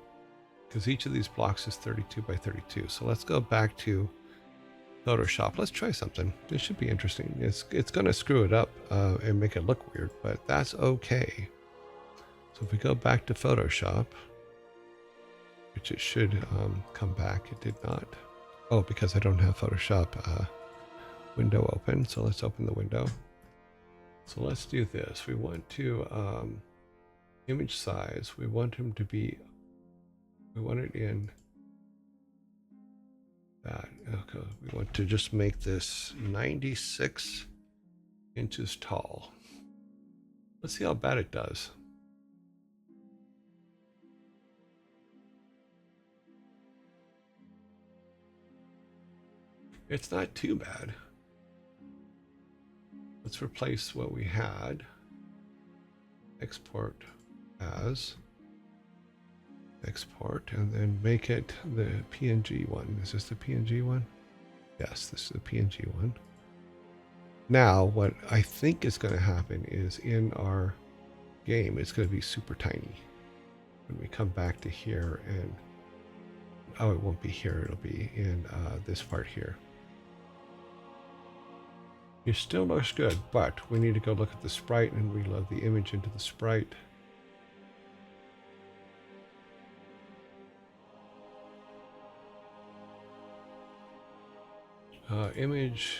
because each of these blocks is 32 by 32. So let's go back to Photoshop. Let's try something. This should be interesting. It's going to screw it up and make it look weird, but that's okay. So if we go back to Photoshop, which it should come back, it did not. Oh, because I don't have Photoshop window open. So let's open the window. So let's do this. We want to image size. We want him to be, we want it in that. Okay. We want to just make this 96 inches tall. Let's see how bad it does. It's not too bad. Let's replace what we had. Export as. Export and then make it the PNG one. Is this the PNG one? Yes, this is the PNG one. Now, what I think is going to happen is in our game, it's going to be super tiny. When we come back to here and, oh, it won't be here. It'll be in this part here. It still looks good, but we need to go look at the sprite and reload the image into the sprite. Image.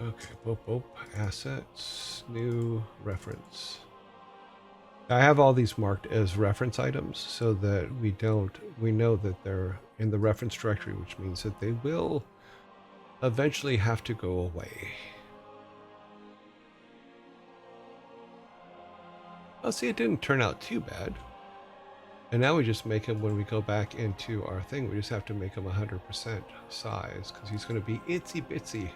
Okay, boop, assets, new reference. I have all these marked as reference items so that we know that they're in the reference directory, which means that they will eventually have to go away. Oh, see, it didn't turn out too bad. And now we just make him, when we go back into our thing, we just have to make him 100% size because he's going to be itsy bitsy.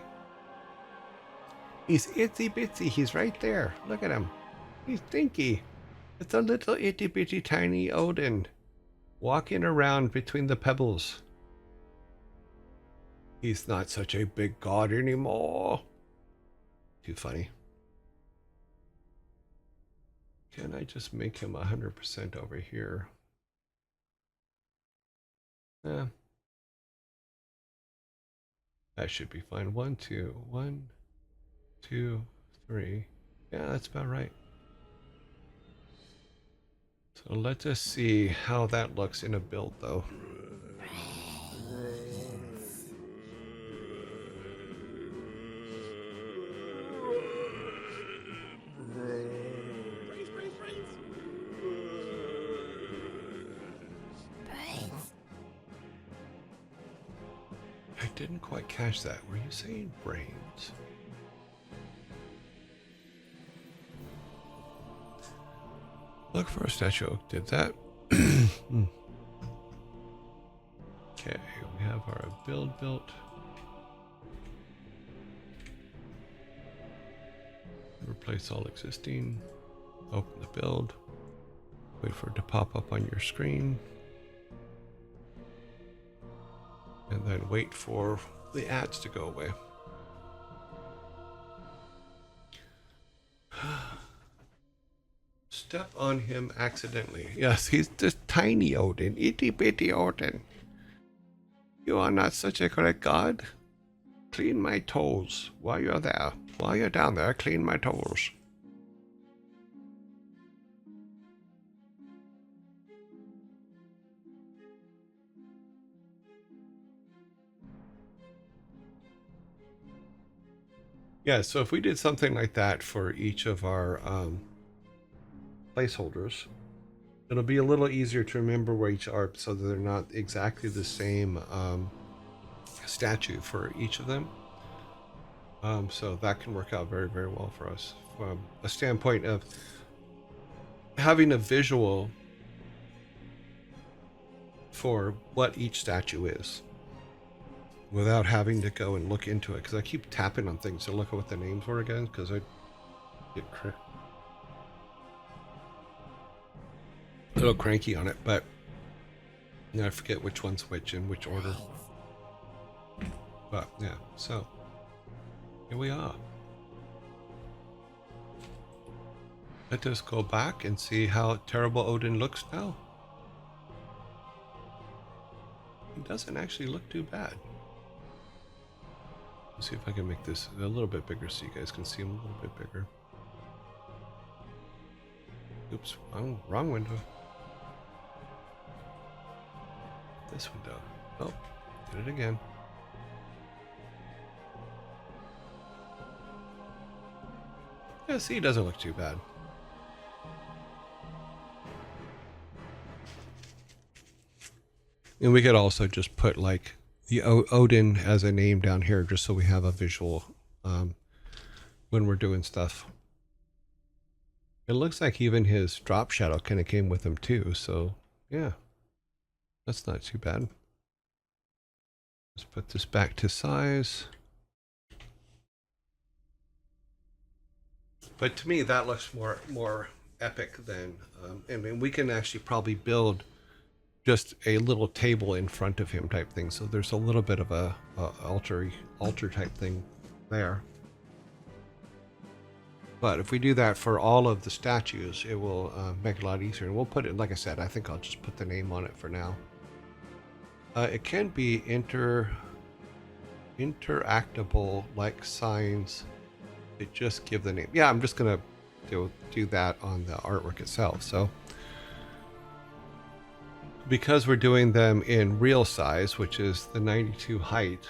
He's itsy bitsy. He's right there. Look at him. He's dinky. It's a little itty bitty tiny Odin walking around between the pebbles. He's not such a big god anymore. Too funny. Can I just make him 100% over here? Yeah. That should be fine. 1, 2, 1, 2, 3. Yeah, that's about right. So let's just see how that looks in a build, though. I didn't quite catch that. Were you saying brains? Look for a statue. Did that? Okay, we have our build built. Replace all existing. Open the build. Wait for it to pop up on your screen. And then wait for the ads to go away. Step on him accidentally. Yes, he's just tiny Odin, itty bitty Odin. You are not such a great god. Clean my toes while you're there. While you're down there, clean my toes. Yeah, so if we did something like that for each of our placeholders, It'll be a little easier to remember where each are so that they're not exactly the same statue for each of them. So that can work out very, very well for us from a standpoint of having a visual for what each statue is without having to go and look into it, because I keep tapping on things to look at what the names were again, because I get a little cranky on it, but I forget which one's which in which order. But yeah, so here we are. Let us go back and see how terrible Odin looks now. He doesn't actually look too bad. Let's see if I can make this a little bit bigger so you guys can see him a little bit bigger. Oops, wrong window. This window. Oh, did it again. Yeah, see, he doesn't look too bad. And we could also just put like the Odin as a name down here just so we have a visual when we're doing stuff. It looks like even his drop shadow kind of came with him too, so yeah, that's not too bad. Let's put this back to size. But to me, that looks more epic than, and we can actually probably build just a little table in front of him type thing. So there's a little bit of a altar type thing there. But if we do that for all of the statues, it will make it a lot easier. And we'll put it, like I said, I think I'll just put the name on it for now. It can be interactable like signs. It just give the name. Yeah, I'm just gonna do that on the artwork itself. So because we're doing them in real size, which is the 92 height,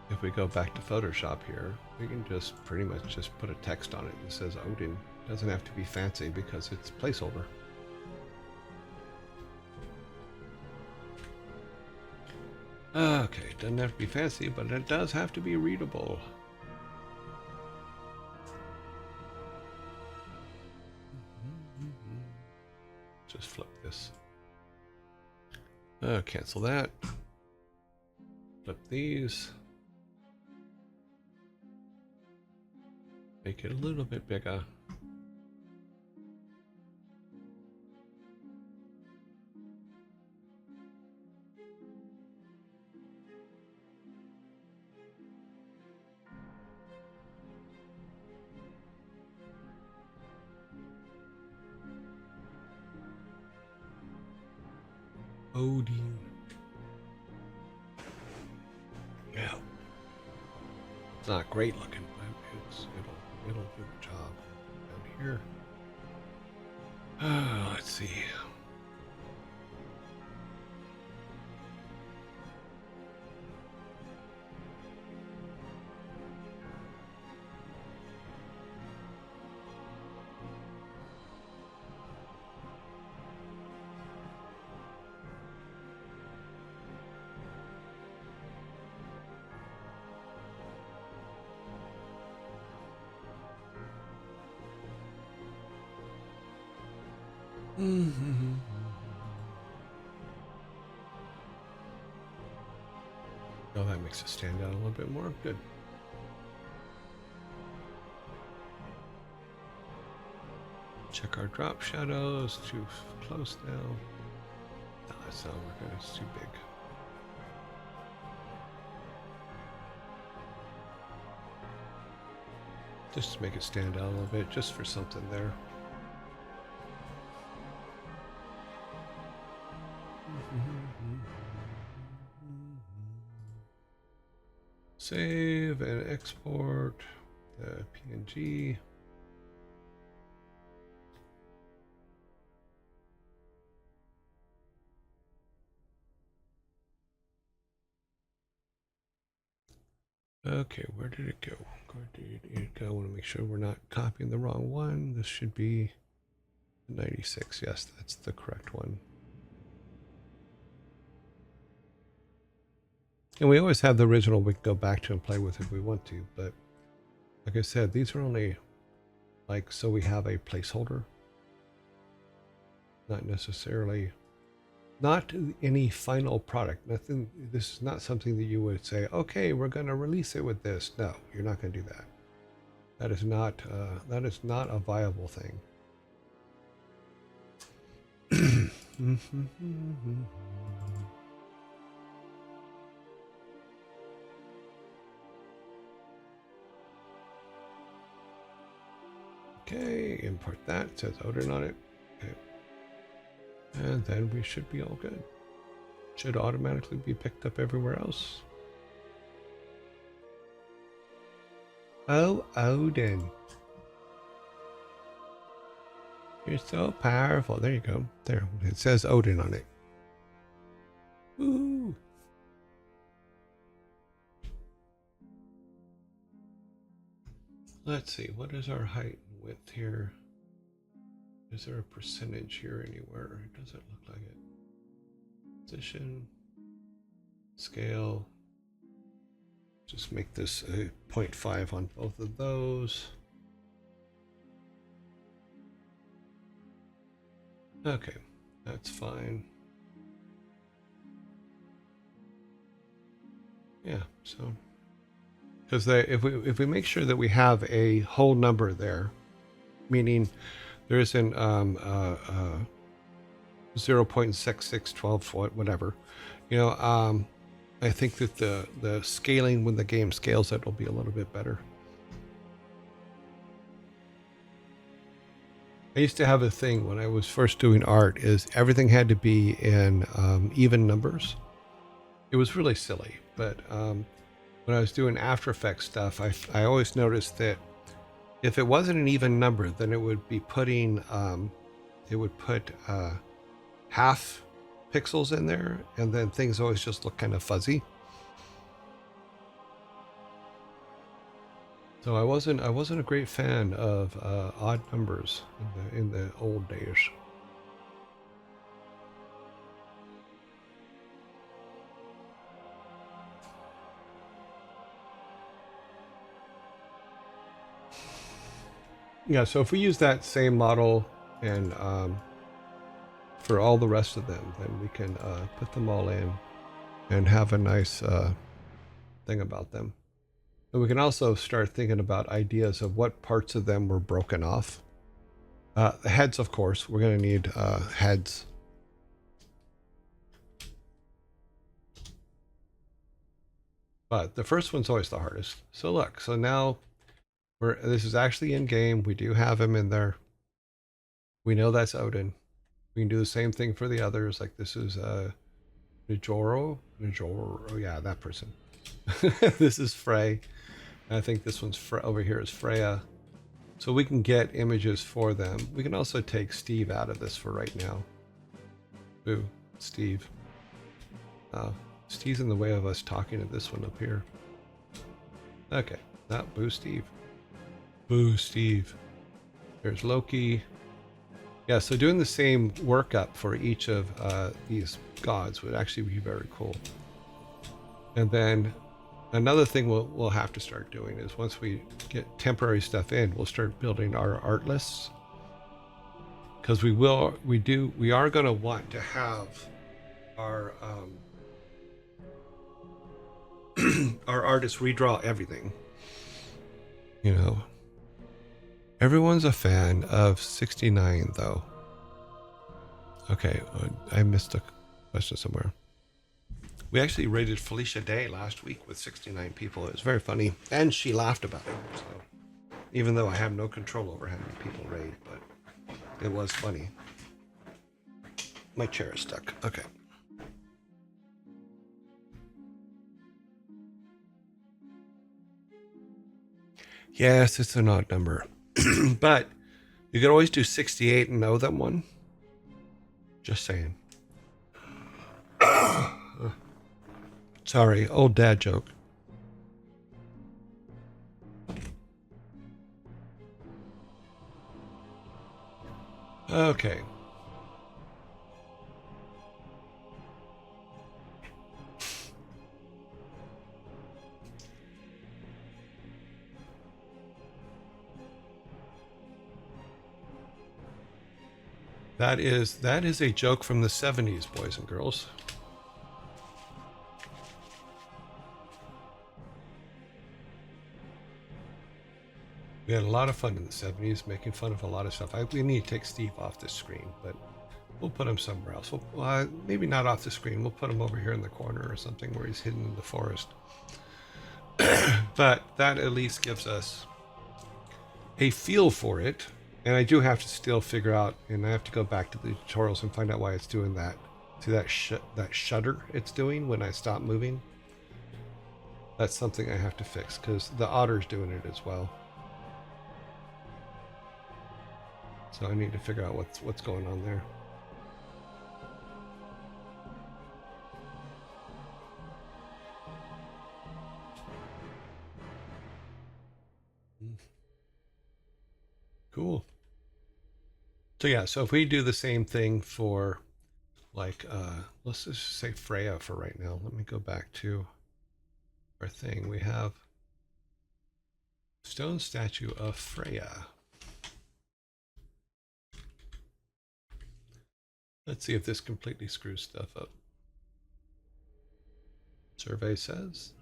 if we go back to Photoshop here, we can just pretty much just put a text on it that says Odin. It doesn't have to be fancy because it's placeholder. Okay, it doesn't have to be fancy, but it does have to be readable. Just flip this. Cancel that. Flip these. Make it a little bit bigger. Odin. Yeah. It's not great looking, but it'll do the job. Down here. Let's see. Oh, that makes it stand out a little bit more. Good. Check our drop shadows. Too close now. No, that's not working. It's too big. Just to make it stand out a little bit, just for something there. Save and export the PNG. Okay, where did it go? Where did it go? I want to make sure we're not copying the wrong one. This should be 96, yes, that's the correct one. And we always have the original we can go back to and play with if we want to, but like I said, these are only like so we have a placeholder. Not necessarily, not any final product. Nothing, this is not something that you would say, okay, we're going to release it with this. No, you're not going to do that. That is not a viable thing. Okay, import that. It says Odin on it. Okay. And then we should be all good. Should automatically be picked up everywhere else. Oh, Odin. You're so powerful. There you go. There. It says Odin on it. Woo! Let's see. What is our height and width here? Is there a percentage here anywhere? It doesn't look like it. Position. Scale. Just make this a 0.5 on both of those. Okay, that's fine. Yeah, so because if we make sure that we have a whole number there, meaning there isn't 0.6612 whatever, you know, I think that the scaling when the game scales it will be a little bit better. I used to have a thing when I was first doing art is everything had to be in even numbers. It was really silly, but when I was doing After Effects stuff, I always noticed that if it wasn't an even number, then it would be putting it would put half pixels in there, and then things always just look kind of fuzzy. So I wasn't a great fan of odd numbers in the old days. Yeah, so if we use that same model and for all the rest of them, then we can put them all in and have a nice thing about them. And we can also start thinking about ideas of what parts of them were broken off. The heads, of course, we're going to need heads. But the first one's always the hardest. So look, so now this is actually in game. We do have him in there. We know that's Odin. We can do the same thing for the others. Like this is Njoro, yeah, that person. This is Frey. I think this one's over here is Freya. So we can get images for them. We can also take Steve out of this for right now. Boo, Steve. Steve's in the way of us talking to this one up here. Okay, not boo Steve. Boo Steve. There's Loki. Yeah, so doing the same workup for each of these gods would actually be very cool. And then another thing we'll have to start doing is once we get temporary stuff in, we'll start building our art lists. Because we are going to want to have our our artists redraw everything. You know, everyone's a fan of 69 though. Okay, I missed a question somewhere. We actually rated Felicia Day last week with 69 people. It was very funny, and she laughed about it. So, even though I have no control over how many people raid, but it was funny. My chair is stuck. Okay. Yes, it's an odd number, but you could always do 68 and know that one. Just saying. Sorry, old dad joke. Okay. That is a joke from the 70s, boys and girls. We had a lot of fun in the 70s making fun of a lot of stuff. We need to take Steve off the screen, but we'll put him somewhere else. Maybe not off the screen. We'll put him over here in the corner or something where he's hidden in the forest. But that at least gives us a feel for it. And I do have to still figure out, and I have to go back to the tutorials and find out why it's doing that. See that shudder it's doing when I stop moving? That's something I have to fix because the otter's doing it as well. So I need to figure out what's going on there. Cool. So yeah, so if we do the same thing for like let's just say Freya for right now. Let me go back to our thing. We have stone statue of Freya. Let's see if this completely screws stuff up. Survey says.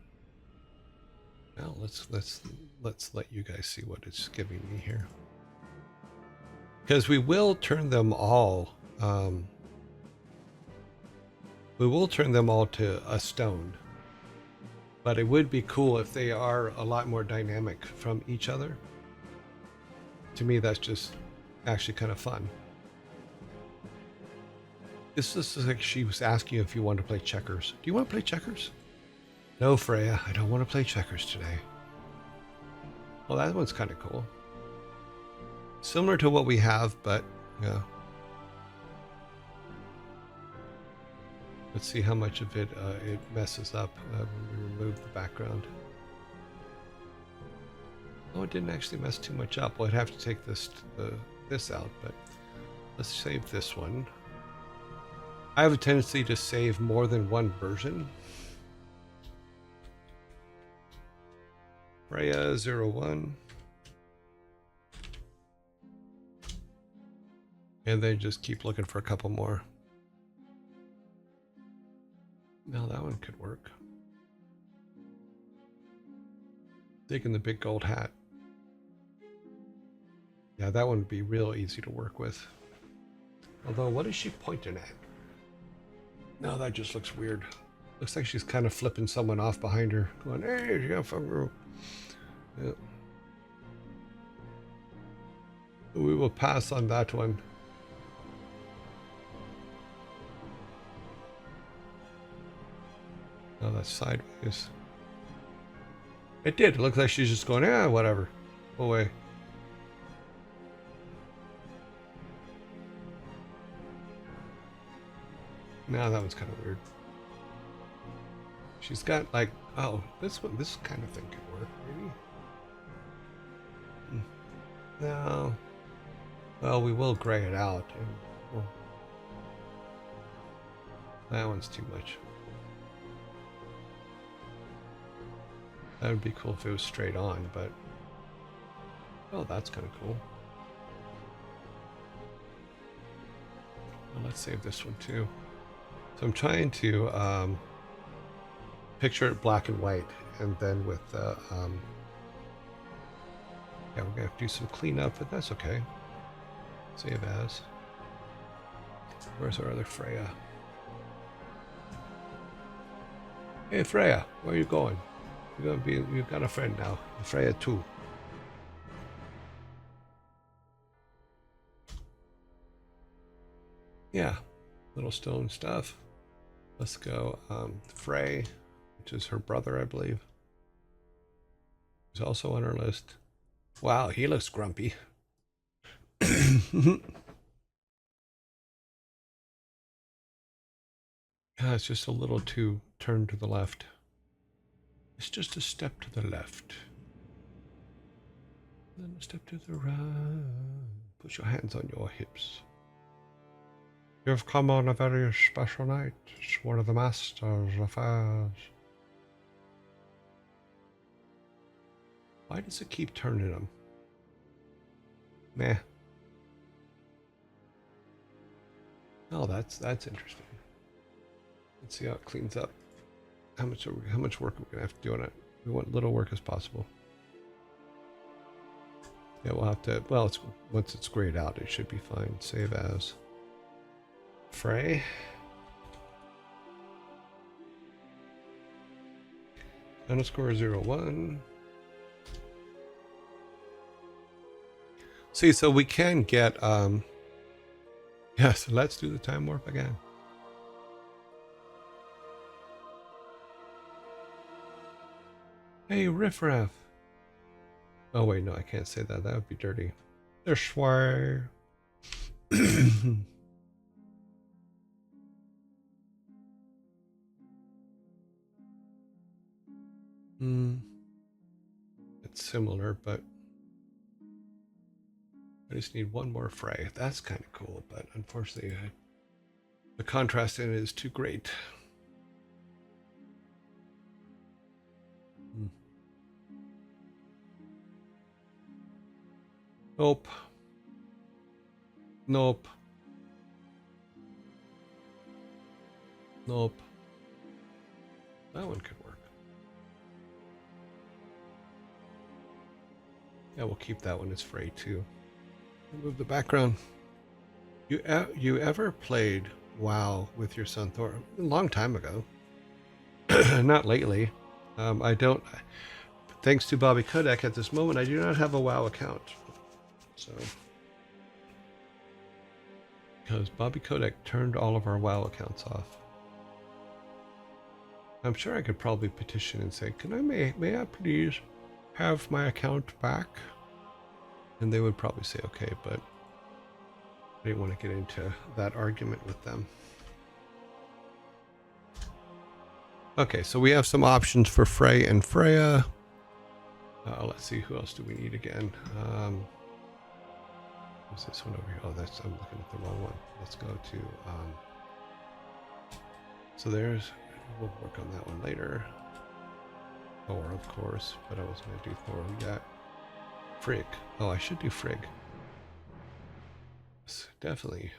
Now let's let you guys see what it's giving me here. Because we will turn them all to a stone. But it would be cool if they are a lot more dynamic from each other. To me, that's just actually kind of fun. This is like she was asking you if you want to play checkers. Do you want to play checkers? No, Freya, I don't want to play checkers today. Well, that one's kind of cool. Similar to what we have, but yeah. Let's see how much of it it messes up when we remove the background. Oh, it didn't actually mess too much up. Well, I'd have to take this out, but let's save this one. I have a tendency to save more than one version. Freya 01. And then just keep looking for a couple more. Now that one could work. Taking the big gold hat. Yeah, that one would be real easy to work with. Although, what is she pointing at? No, that just looks weird. Looks like she's kind of flipping someone off behind her. Going, hey, you got fucking. Yeah. We will pass on that one. No, that's sideways. It did. It looks like she's just going, yeah, whatever. Go away. No, that one's kind of weird. She's got like, oh, this kind of thing could work, maybe. No. Well, we will gray it out. That one's too much. That would be cool if it was straight on, but oh, that's kind of cool. Well, let's save this one too. So I'm trying to picture it black and white, and then with yeah, we're gonna have to do some cleanup, but that's okay. Save as. Where's our other Freya? Hey Freya, where are you going? You've got a friend now, Freya 2. Yeah, little stone stuff. Let's go. Frey, which is her brother, I believe. He's also on our list. Wow, he looks grumpy. Yeah, it's just a little too turned to the left. It's just a step to the left. Then a step to the right. Put your hands on your hips. You've come on a very special night. It's one of the master's affairs. Why does it keep turning them? Meh. Oh, that's interesting. Let's see how it cleans up. How much work are we gonna have to do on it? We want little work as possible. Yeah, we'll have to. Well, once it's grayed out, it should be fine. Save as. Frey. _01. See, so we can get yeah, so let's do the time warp again. Hey, riffraff. Oh wait, no, I can't say that. That would be dirty. They're schwar. It's similar, but I just need one more Frey. That's kind of cool, but unfortunately, the contrast in it is too great. Nope. Nope. Nope. That one could work. Yeah, we'll keep that one as Frey too. Move the background. You ever played WoW with your son Thor? A long time ago. Not lately. I don't. Thanks to Bobby Kodak, at this moment, I do not have a WoW account. So, because Bobby Kodak turned all of our WoW accounts off. I'm sure I could probably petition and say, "Can I may I please have my account back?" And they would probably say okay, but I didn't want to get into that argument with them. Okay, so we have some options for Frey and Freya. Let's see, who else do we need again? What's this one over here? Oh, I'm looking at the wrong one. Let's go to, so we'll work on that one later. Thor, of course, but I was going to do Thor. We got Frigg. Oh, I should do Frigg. Yes, definitely.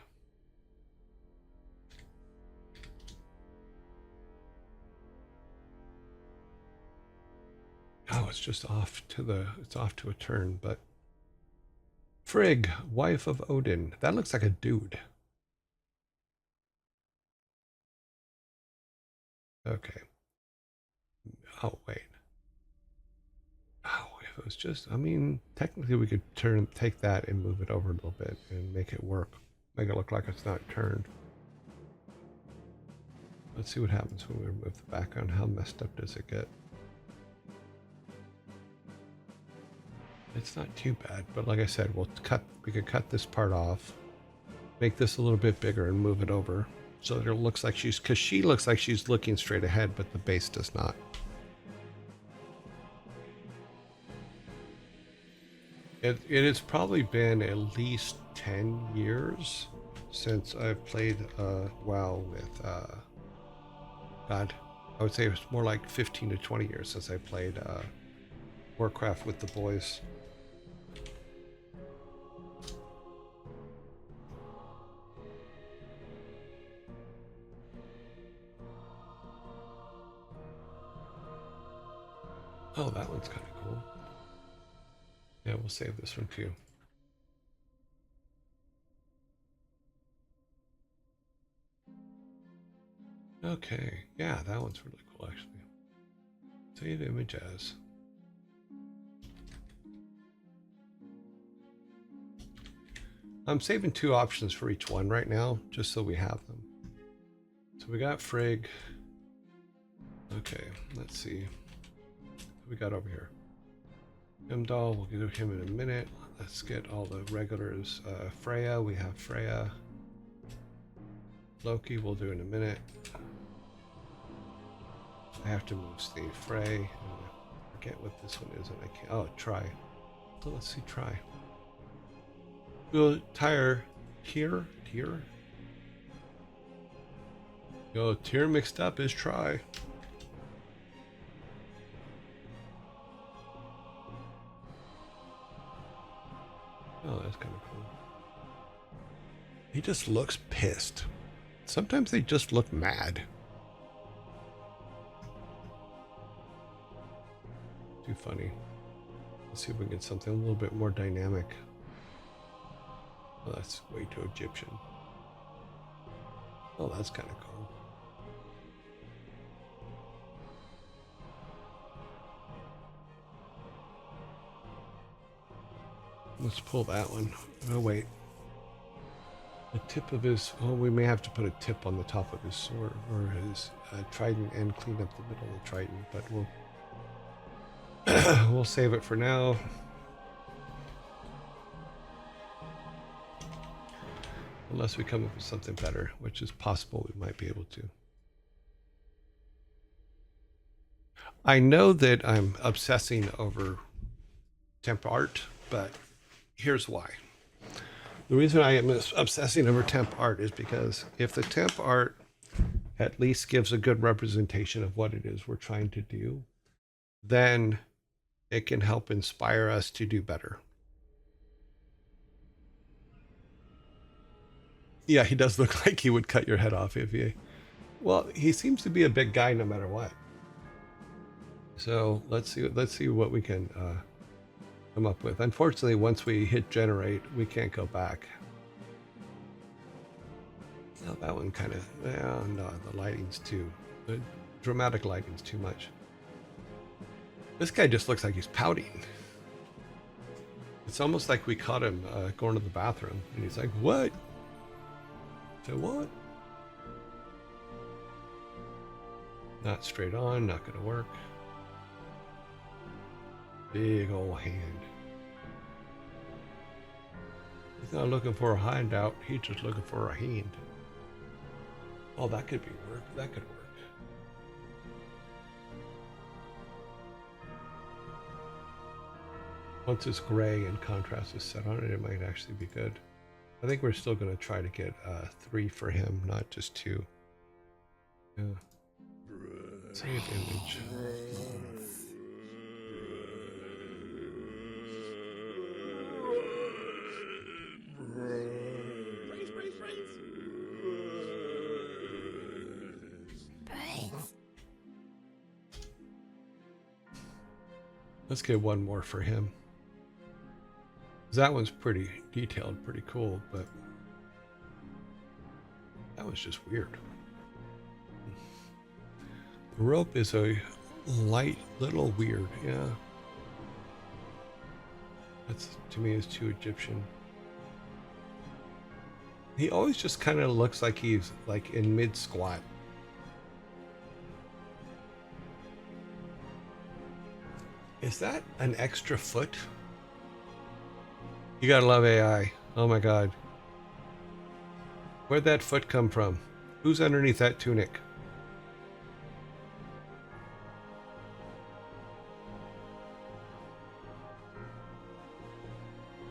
Oh, it's just off to a turn, but Frigg, wife of Odin. That looks like a dude. Okay. Oh, wait. Oh, if it was just, I mean, technically we could take that and move it over a little bit and make it work. Make it look like it's not turned. Let's see what happens when we remove the background. How messed up does it get? It's not too bad, but like I said, we could cut this part off, make this a little bit bigger and move it over so that it looks like because she looks like she's looking straight ahead, but the base does not. It has probably been at least 10 years since I've played WoW with God, I would say it was more like 15 to 20 years since I played Warcraft with the boys. Oh, that one's kind of cool. Yeah, we'll save this one too. Okay, yeah, that one's really cool actually. Save image as. I'm saving 2 options for each one right now, just so we have them. So we got Frigg. Okay, let's see. What we got over here? Heimdall, we'll get him in a minute. Let's get all the regulars. Freya, we have Freya. Loki, we'll do in a minute. I have to move Steve Frey. I forget what this one is, and I can't. Oh, try. So let's see, try. We'll tire here. Yo, tier mixed up is try. Oh, that's kind of cool. He just looks pissed. Sometimes they just look mad. Too funny. Let's see if we can get something a little bit more dynamic. Oh, that's way too Egyptian. Oh, that's kind of cool. Let's pull that one. Oh, wait. The tip of his... Oh, we may have to put a tip on the top of his sword or his trident and clean up the middle of the trident, but we'll save it for now. Unless we come up with something better, which is possible we might be able to. I know that I'm obsessing over temp art, but here's why. The reason I am obsessing over temp art is because if the temp art at least gives a good representation of what it is we're trying to do, then it can help inspire us to do better. Yeah, he does look like he would cut your head off if he... Well, he seems to be a big guy no matter what. So let's see what we can come up with. Unfortunately, once we hit generate, we can't go back. No, that one kind of... no, the lighting's too... The dramatic lighting's too much. This guy just looks like he's pouting. It's almost like we caught him going to the bathroom, and he's like, "What? So what?" Not straight on, not gonna work. Big old hand. He's not looking for a handout, he's just looking for a hand. Oh, that could be work. That could work. Once it's gray and contrast is set on it, it might actually be good. I think we're still going to try to get 3 for him, not just 2. Yeah. Save image. Let's get one more for him. That one's pretty detailed, pretty cool, but that was just weird. The rope is a light, little weird, yeah. That's, to me, is too Egyptian. He always just kind of looks like he's like in mid squat. Is that an extra foot? You gotta love AI. Oh my god. Where'd that foot come from? Who's underneath that tunic?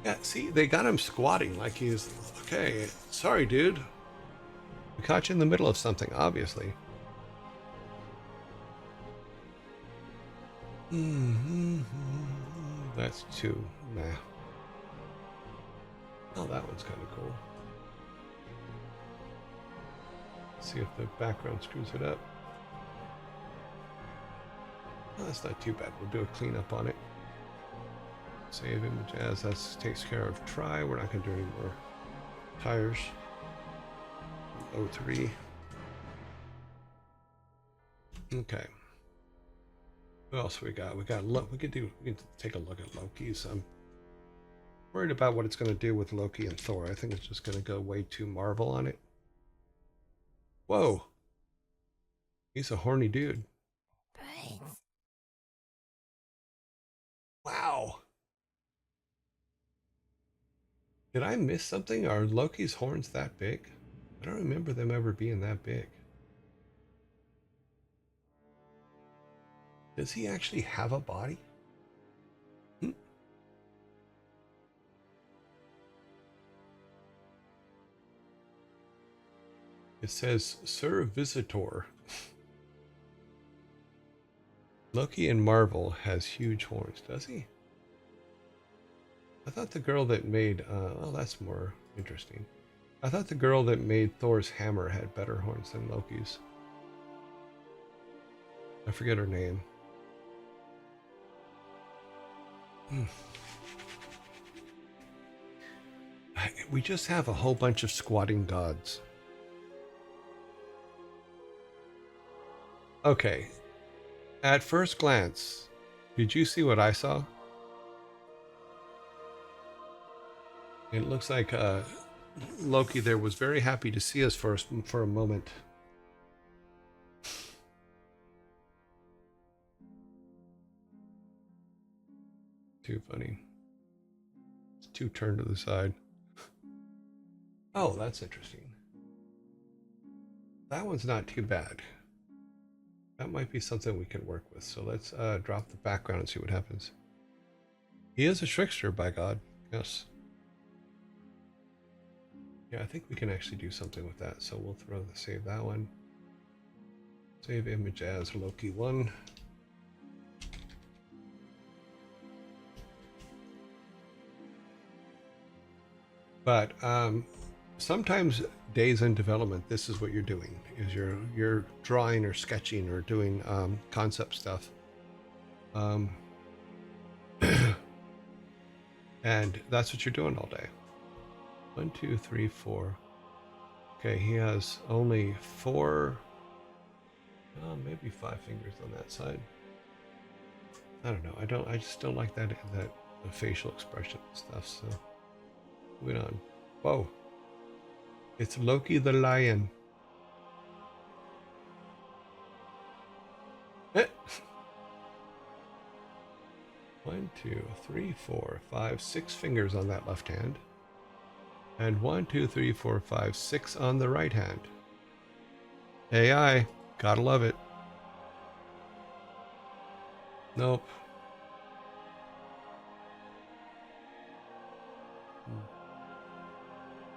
Yeah, see, they got him squatting like he's... Okay, sorry, dude. We caught you in the middle of something, obviously. That's too... Nah. Oh, that one's kind of cool. Let's see if the background screws it up. Oh, that's not too bad. We'll do a cleanup on it. Save image as. That takes care of try. We're not going to do any more tires. 03. Okay. What else we got? We could take a look at Loki's. I'm worried about what it's going to do with Loki and Thor. I think it's just going to go way too Marvel on it. Whoa. He's a horny dude. Wow. Did I miss something? Are Loki's horns that big? I don't remember them ever being that big. Does he actually have a body? It says Sir Visitor. Loki in Marvel has huge horns, does he? I thought the girl that made, well, that's more interesting. I thought the girl that made Thor's hammer had better horns than Loki's. I forget her name. We just have a whole bunch of squatting gods. Okay. At first glance, did you see what I saw? It looks like Loki there was very happy to see us for a moment. Too funny. It's two turned to the side. Oh, that's interesting. That one's not too bad. That might be something we can work with. So let's drop the background and see what happens. He is a trickster, by God. Yes. Yeah, I think we can actually do something with that. So we'll save that one. Save image as Loki 1. But sometimes days in development, this is what you're doing: is you're drawing or sketching or doing concept stuff, and that's what you're doing all day. 1, 2, 3, 4. Okay, he has only 4, maybe 5 fingers on that side. I don't know. I just don't like that the facial expression and stuff. So moving on. Whoa. It's Loki the lion. Eh. 1, 2, 3, 4, 5, 6 fingers on that left hand. And 1, 2, 3, 4, 5, 6 on the right hand. AI. Gotta love it. Nope.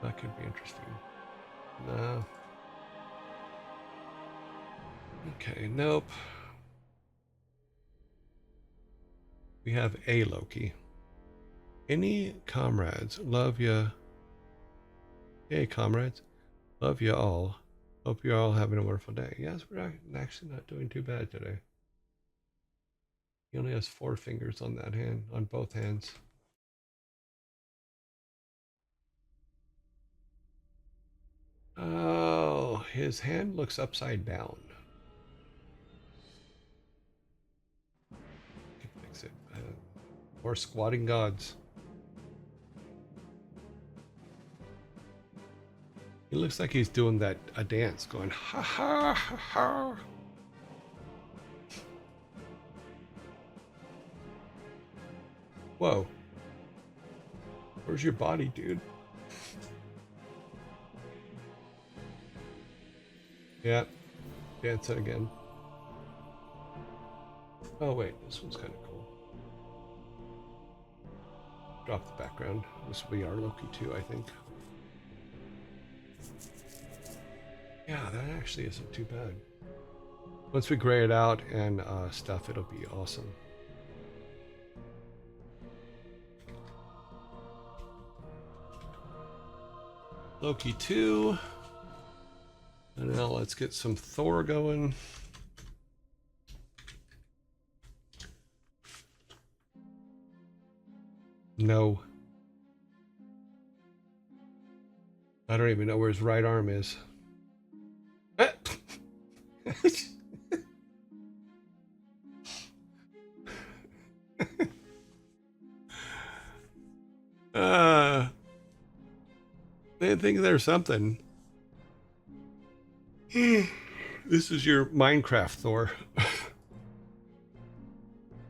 That could be interesting. No. Okay, nope. We have a Loki. Any comrades? Love ya. Hey, comrades. Love you all. Hope you're all having a wonderful day. Yes, we're actually not doing too bad today. He only has 4 fingers on that hand, on both hands. Oh, his hand looks upside down. Fix it. More squatting gods. He looks like he's doing a dance, going ha ha ha ha. Whoa. Where's your body, dude? Yeah. Dancing again. Oh wait, this one's kind of cool. Drop the background. This will be our Loki 2, I think. Yeah, that actually isn't too bad. Once we gray it out and stuff, it'll be awesome. Loki 2. And now let's get some Thor going. No. I don't even know where his right arm is. They think there's something. This is your Minecraft Thor.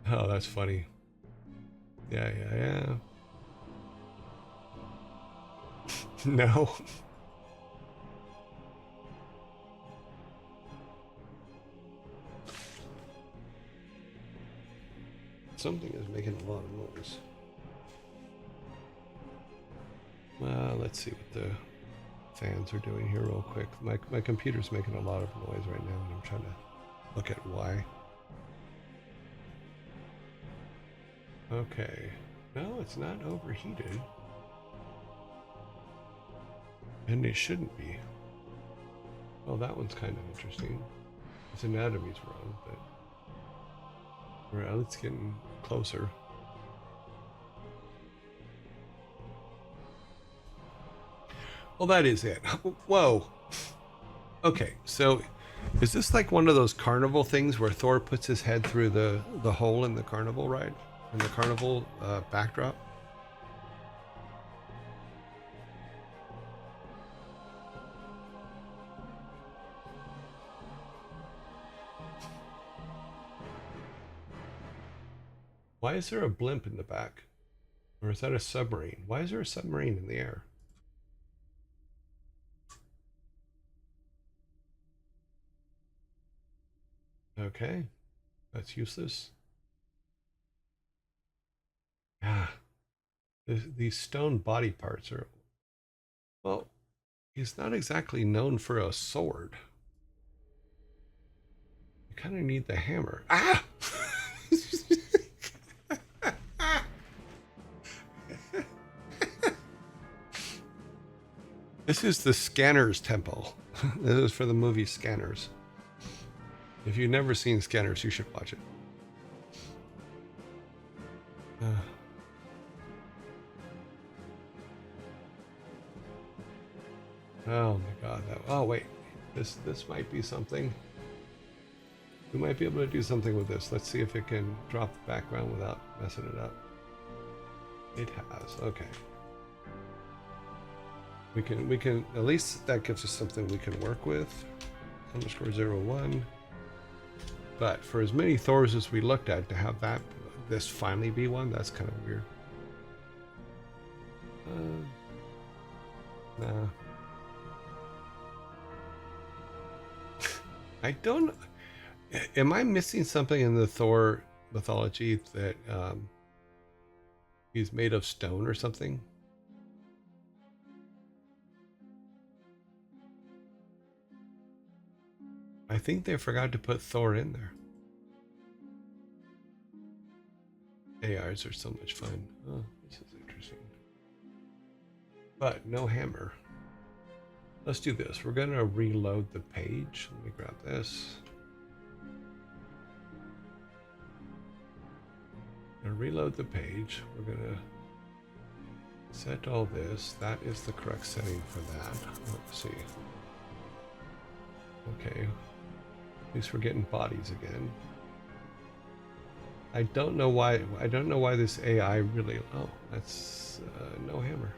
Oh, that's funny. Yeah. No. Something is making a lot of noise. Let's see what the fans are doing here real quick. My computer's making a lot of noise right now, and I'm trying to look at why. Okay. No, it's not overheated. And it shouldn't be. Well, that one's kind of interesting. Its anatomy's wrong, but well, it's getting closer. Well, that is it. Whoa. Okay, so is this like one of those carnival things where Thor puts his head through the hole in the carnival ride? In the carnival backdrop? Why is there a blimp in the back? Or is that a submarine? Why is there a submarine in the air? Okay, that's useless. Ah, these stone body parts are... Well, he's not exactly known for a sword. You kind of need the hammer. Ah! This is the Scanners Temple. This is for the movie Scanners. If you've never seen Scanners, you should watch it. Oh my god. Oh wait. This might be something. We might be able to do something with this. Let's see if it can drop the background without messing it up. It has. Okay. We can at least that gives us something we can work with. _01. But for as many Thors as we looked at, to have this finally be one, that's kind of weird. Nah. I don't. Am I missing something in the Thor mythology that he's made of stone or something? I think they forgot to put Thor in there. ARs are so much fun. Oh, this is interesting. But no hammer. Let's do this. We're going to reload the page. Let me grab this. I'm going to reload the page. We're going to set all this. That is the correct setting for that. Let's see. Okay. At least we're getting bodies again. I don't know why this AI really... Oh, that's no hammer.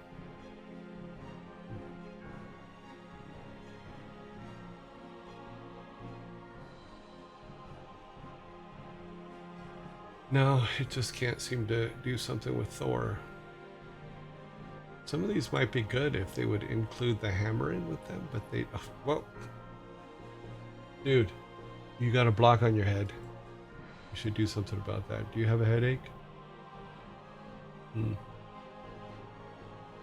No, it just can't seem to do something with Thor. Some of these might be good if they would include the hammer in with them, but they... Oh, whoa. Dude, you got a block on your head. You should do something about that. Do you have a headache?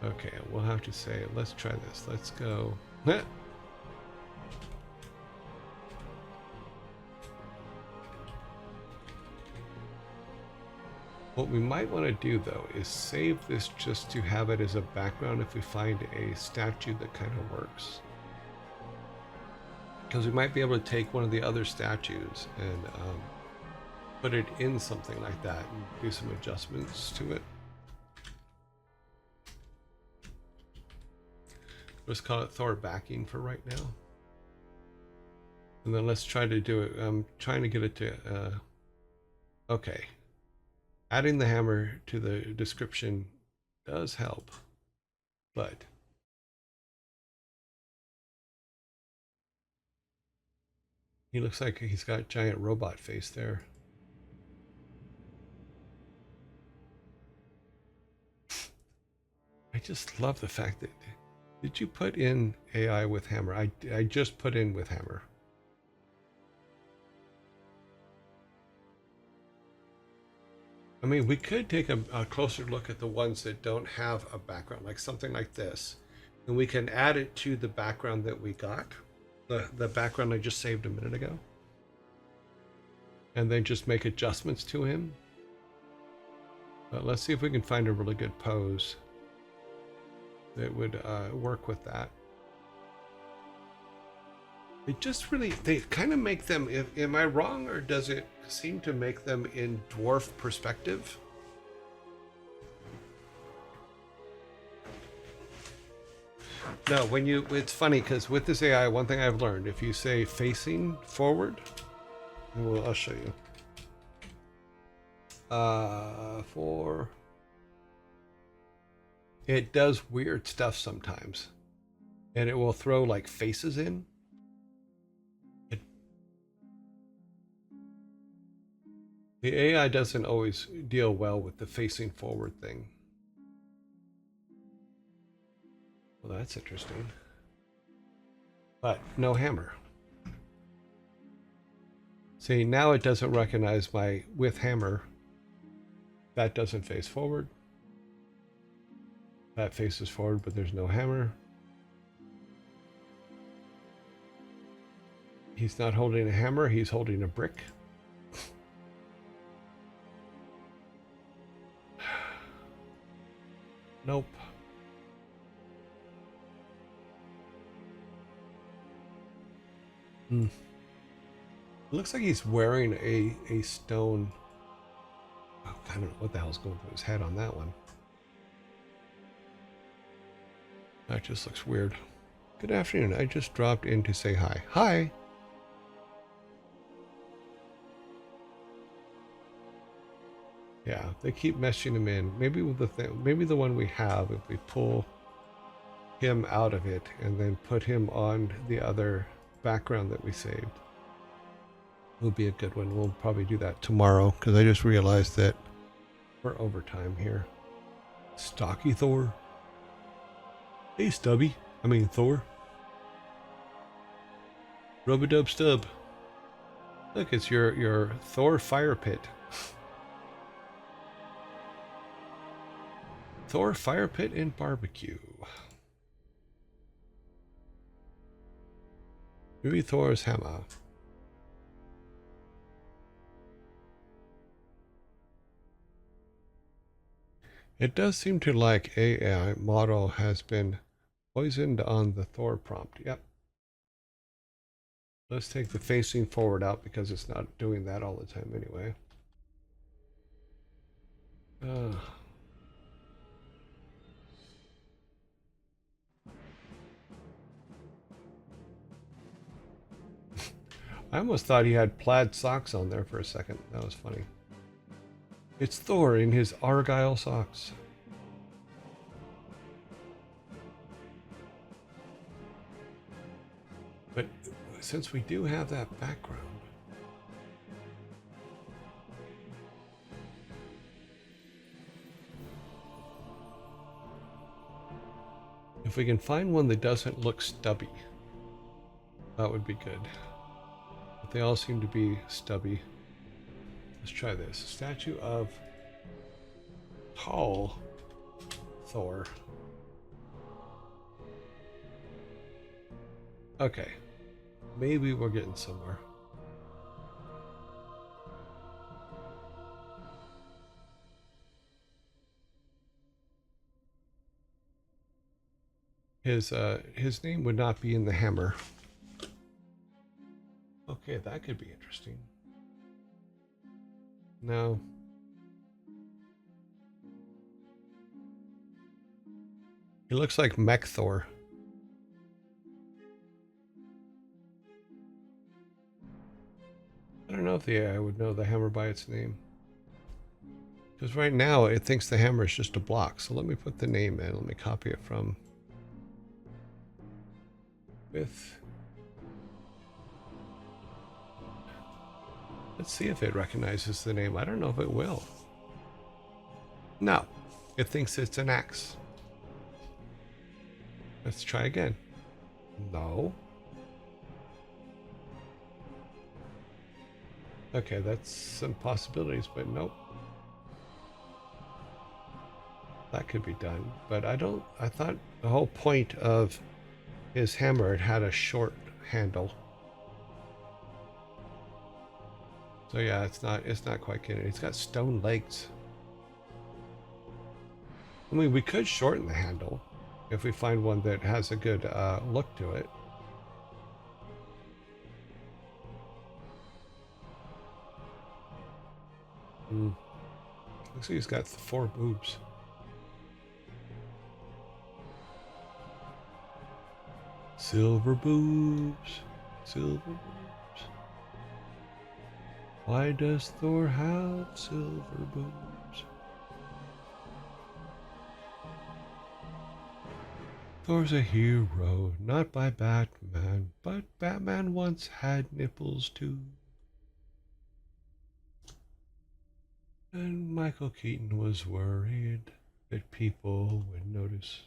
Okay, we'll have to say, let's try this. Let's go. What we might want to do though is save this just to have it as a background if we find a statue that kind of works. Because we might be able to take one of the other statues and put it in something like that and do some adjustments to it. Let's call it Thor backing for right now. And then let's try to do it. I'm trying to get it to... okay. Adding the hammer to the description does help, but he looks like he's got giant robot face there. I just love the fact that... Did you put in AI with hammer? I just put in with hammer. I mean, we could take a closer look at the ones that don't have a background, like something like this. and we can add it to the background that we got, the background I just saved a minute ago, and then just make adjustments to him. But let's see if we can find a really good pose that would work with that. It just really, they kind of make them, am I wrong, or does it seem to make them in dwarf perspective? No, when you, it's funny because with this AI, one thing I've learned, if you say facing forward, well, I'll show you. It does weird stuff sometimes, and it will throw like faces in. The AI doesn't always deal well with the facing forward thing. Well, that's interesting. But no hammer. See, now it doesn't recognize my with hammer. That doesn't face forward. That faces forward, but there's no hammer. He's not holding a hammer, he's holding a brick. Nope. It looks like he's wearing a stone. Oh, I don't know what the hell's going through his head on that one. That just looks weird. Good afternoon. I just dropped in to say hi. Hi. Yeah, they keep meshing him in. Maybe with the thing, maybe the one we have, if we pull him out of it and then put him on the other background that we saved, will be a good one. We'll probably do that tomorrow because I just realized that we're overtime here. Stocky Thor. Hey, Stubby. I mean, Thor. Rub-a-dub stub. Look, it's your Thor fire pit. Thor fire pit and barbecue. Maybe Thor's hammer. It does seem to like AI model has been poisoned on the Thor prompt. Yep. Let's take the facing forward out because it's not doing that all the time anyway. I almost thought he had plaid socks on there for a second. That was funny. It's Thor in his Argyle socks. But since we do have that background, if we can find one that doesn't look stubby, that would be good. But they all seem to be stubby. Let's try this. Statue of tall Thor. Okay. Maybe we're getting somewhere. His name would not be in the hammer. Okay, that could be interesting. No. He looks like Mech Thor. I don't know if the AI would know the hammer by its name. Because right now it thinks the hammer is just a block. So let me put the name in. Let me copy it from with. Let's see if it recognizes the name. I don't know if it will. No, it thinks it's an axe. Let's try again. No. Okay, that's some possibilities, but nope. That could be done, but I thought the whole point of his hammer, it had a short handle. So yeah, it's not quite getting it. It's got stone legs. I mean, we could shorten the handle if we find one that has a good look to it. Looks like he's got 4 boobs. Silver boobs, silver boobs. Why does Thor have silver boobs? Thor's a hero, not by Batman, but Batman once had nipples too. And Michael Keaton was worried that people would notice.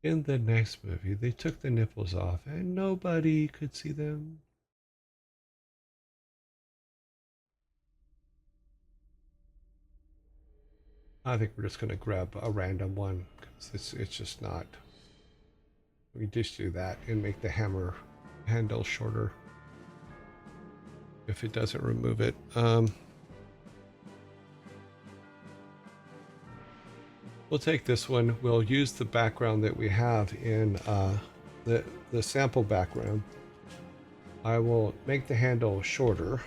In the next movie, they took the nipples off and nobody could see them. I think we're just going to grab a random one because it's just not. We just do that and make the hammer handle shorter if it doesn't remove it. We'll take this one. We'll use the background that we have in the sample background. I will make the handle shorter.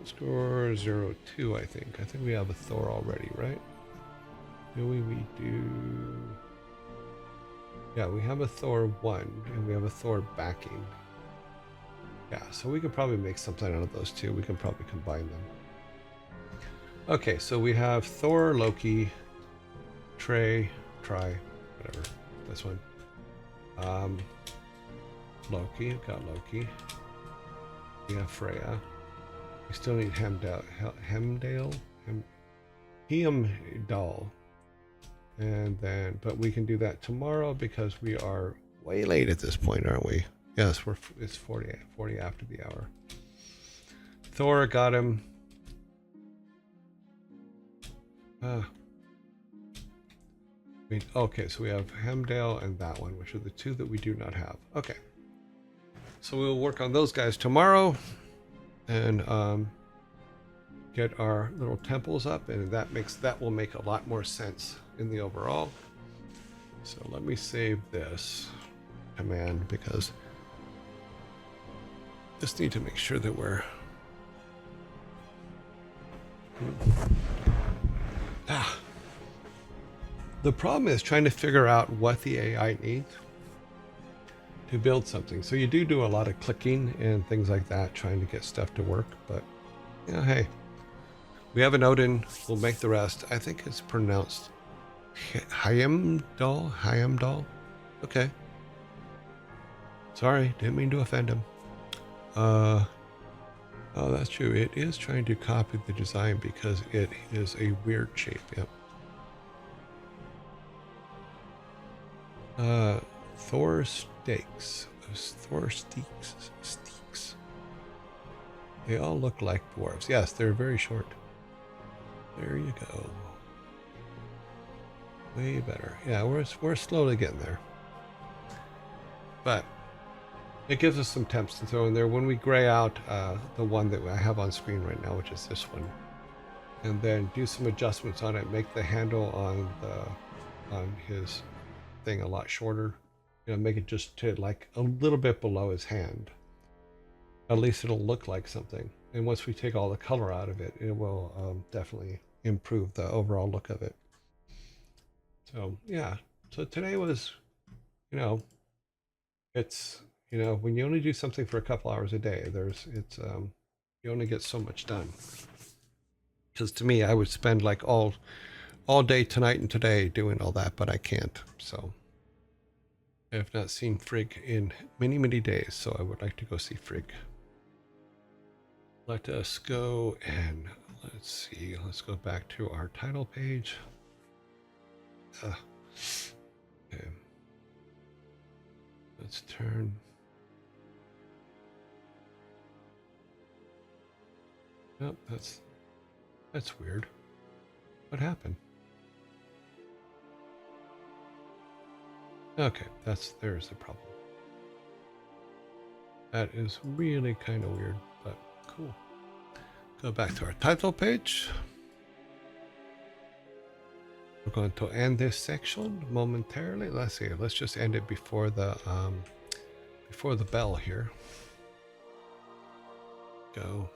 Score 02, I think. I think we have a Thor already, right? Do we do... Yeah, we have a Thor 1, and we have a Thor backing. Yeah, so we could probably make something out of those two. We can probably combine them. Okay, so we have Thor, Loki, Try, whatever. This one. Loki, got Loki. We have Freya. We still need Heimdall. And then, but we can do that tomorrow because we are way late at this point, aren't we? Yes, it's 40 after the hour. Thor got him. Okay, so we have Heimdall and that one, which are the two that we do not have. Okay. So we'll work on those guys tomorrow and get our little temples up, and that will make a lot more sense in the overall. So let me save this command because just need to make sure that we're the problem is trying to figure out what the AI needs to build something. So you do a lot of clicking and things like that, trying to get stuff to work. But you know, hey, we have an Odin. We'll make the rest. I think it's pronounced Hyamdall. Okay. Sorry, didn't mean to offend him. Oh, that's true. It is trying to copy the design because it is a weird shape. Yep. Thor steaks. Steaks. They all look like dwarves. Yes, they're very short. There you go. Way better. Yeah, we're slowly getting there. But it gives us some temps to throw in there when we gray out the one that I have on screen right now, which is this one, and then do some adjustments on it. Make the handle on his thing a lot shorter. You know, make it just to like a little bit below his hand. At least it'll look like something. And once we take all the color out of it, it will definitely improve the overall look of it. So yeah. So today was, you know, it's, you know, when you only do something for a couple hours a day, you only get so much done. Because to me, I would spend like all day tonight and today doing all that, but I can't. So I have not seen Frigg in many, many days, so I would like to go see Frigg. Let us go and let's see. Let's go back to our title page. Okay. Let's turn. Nope, that's That's weird. What happened? Okay, there's the problem. That is really kind of weird, but cool. Go back to our title page. We're going to end this section momentarily. Let's see. Let's just end it before the bell here. Go.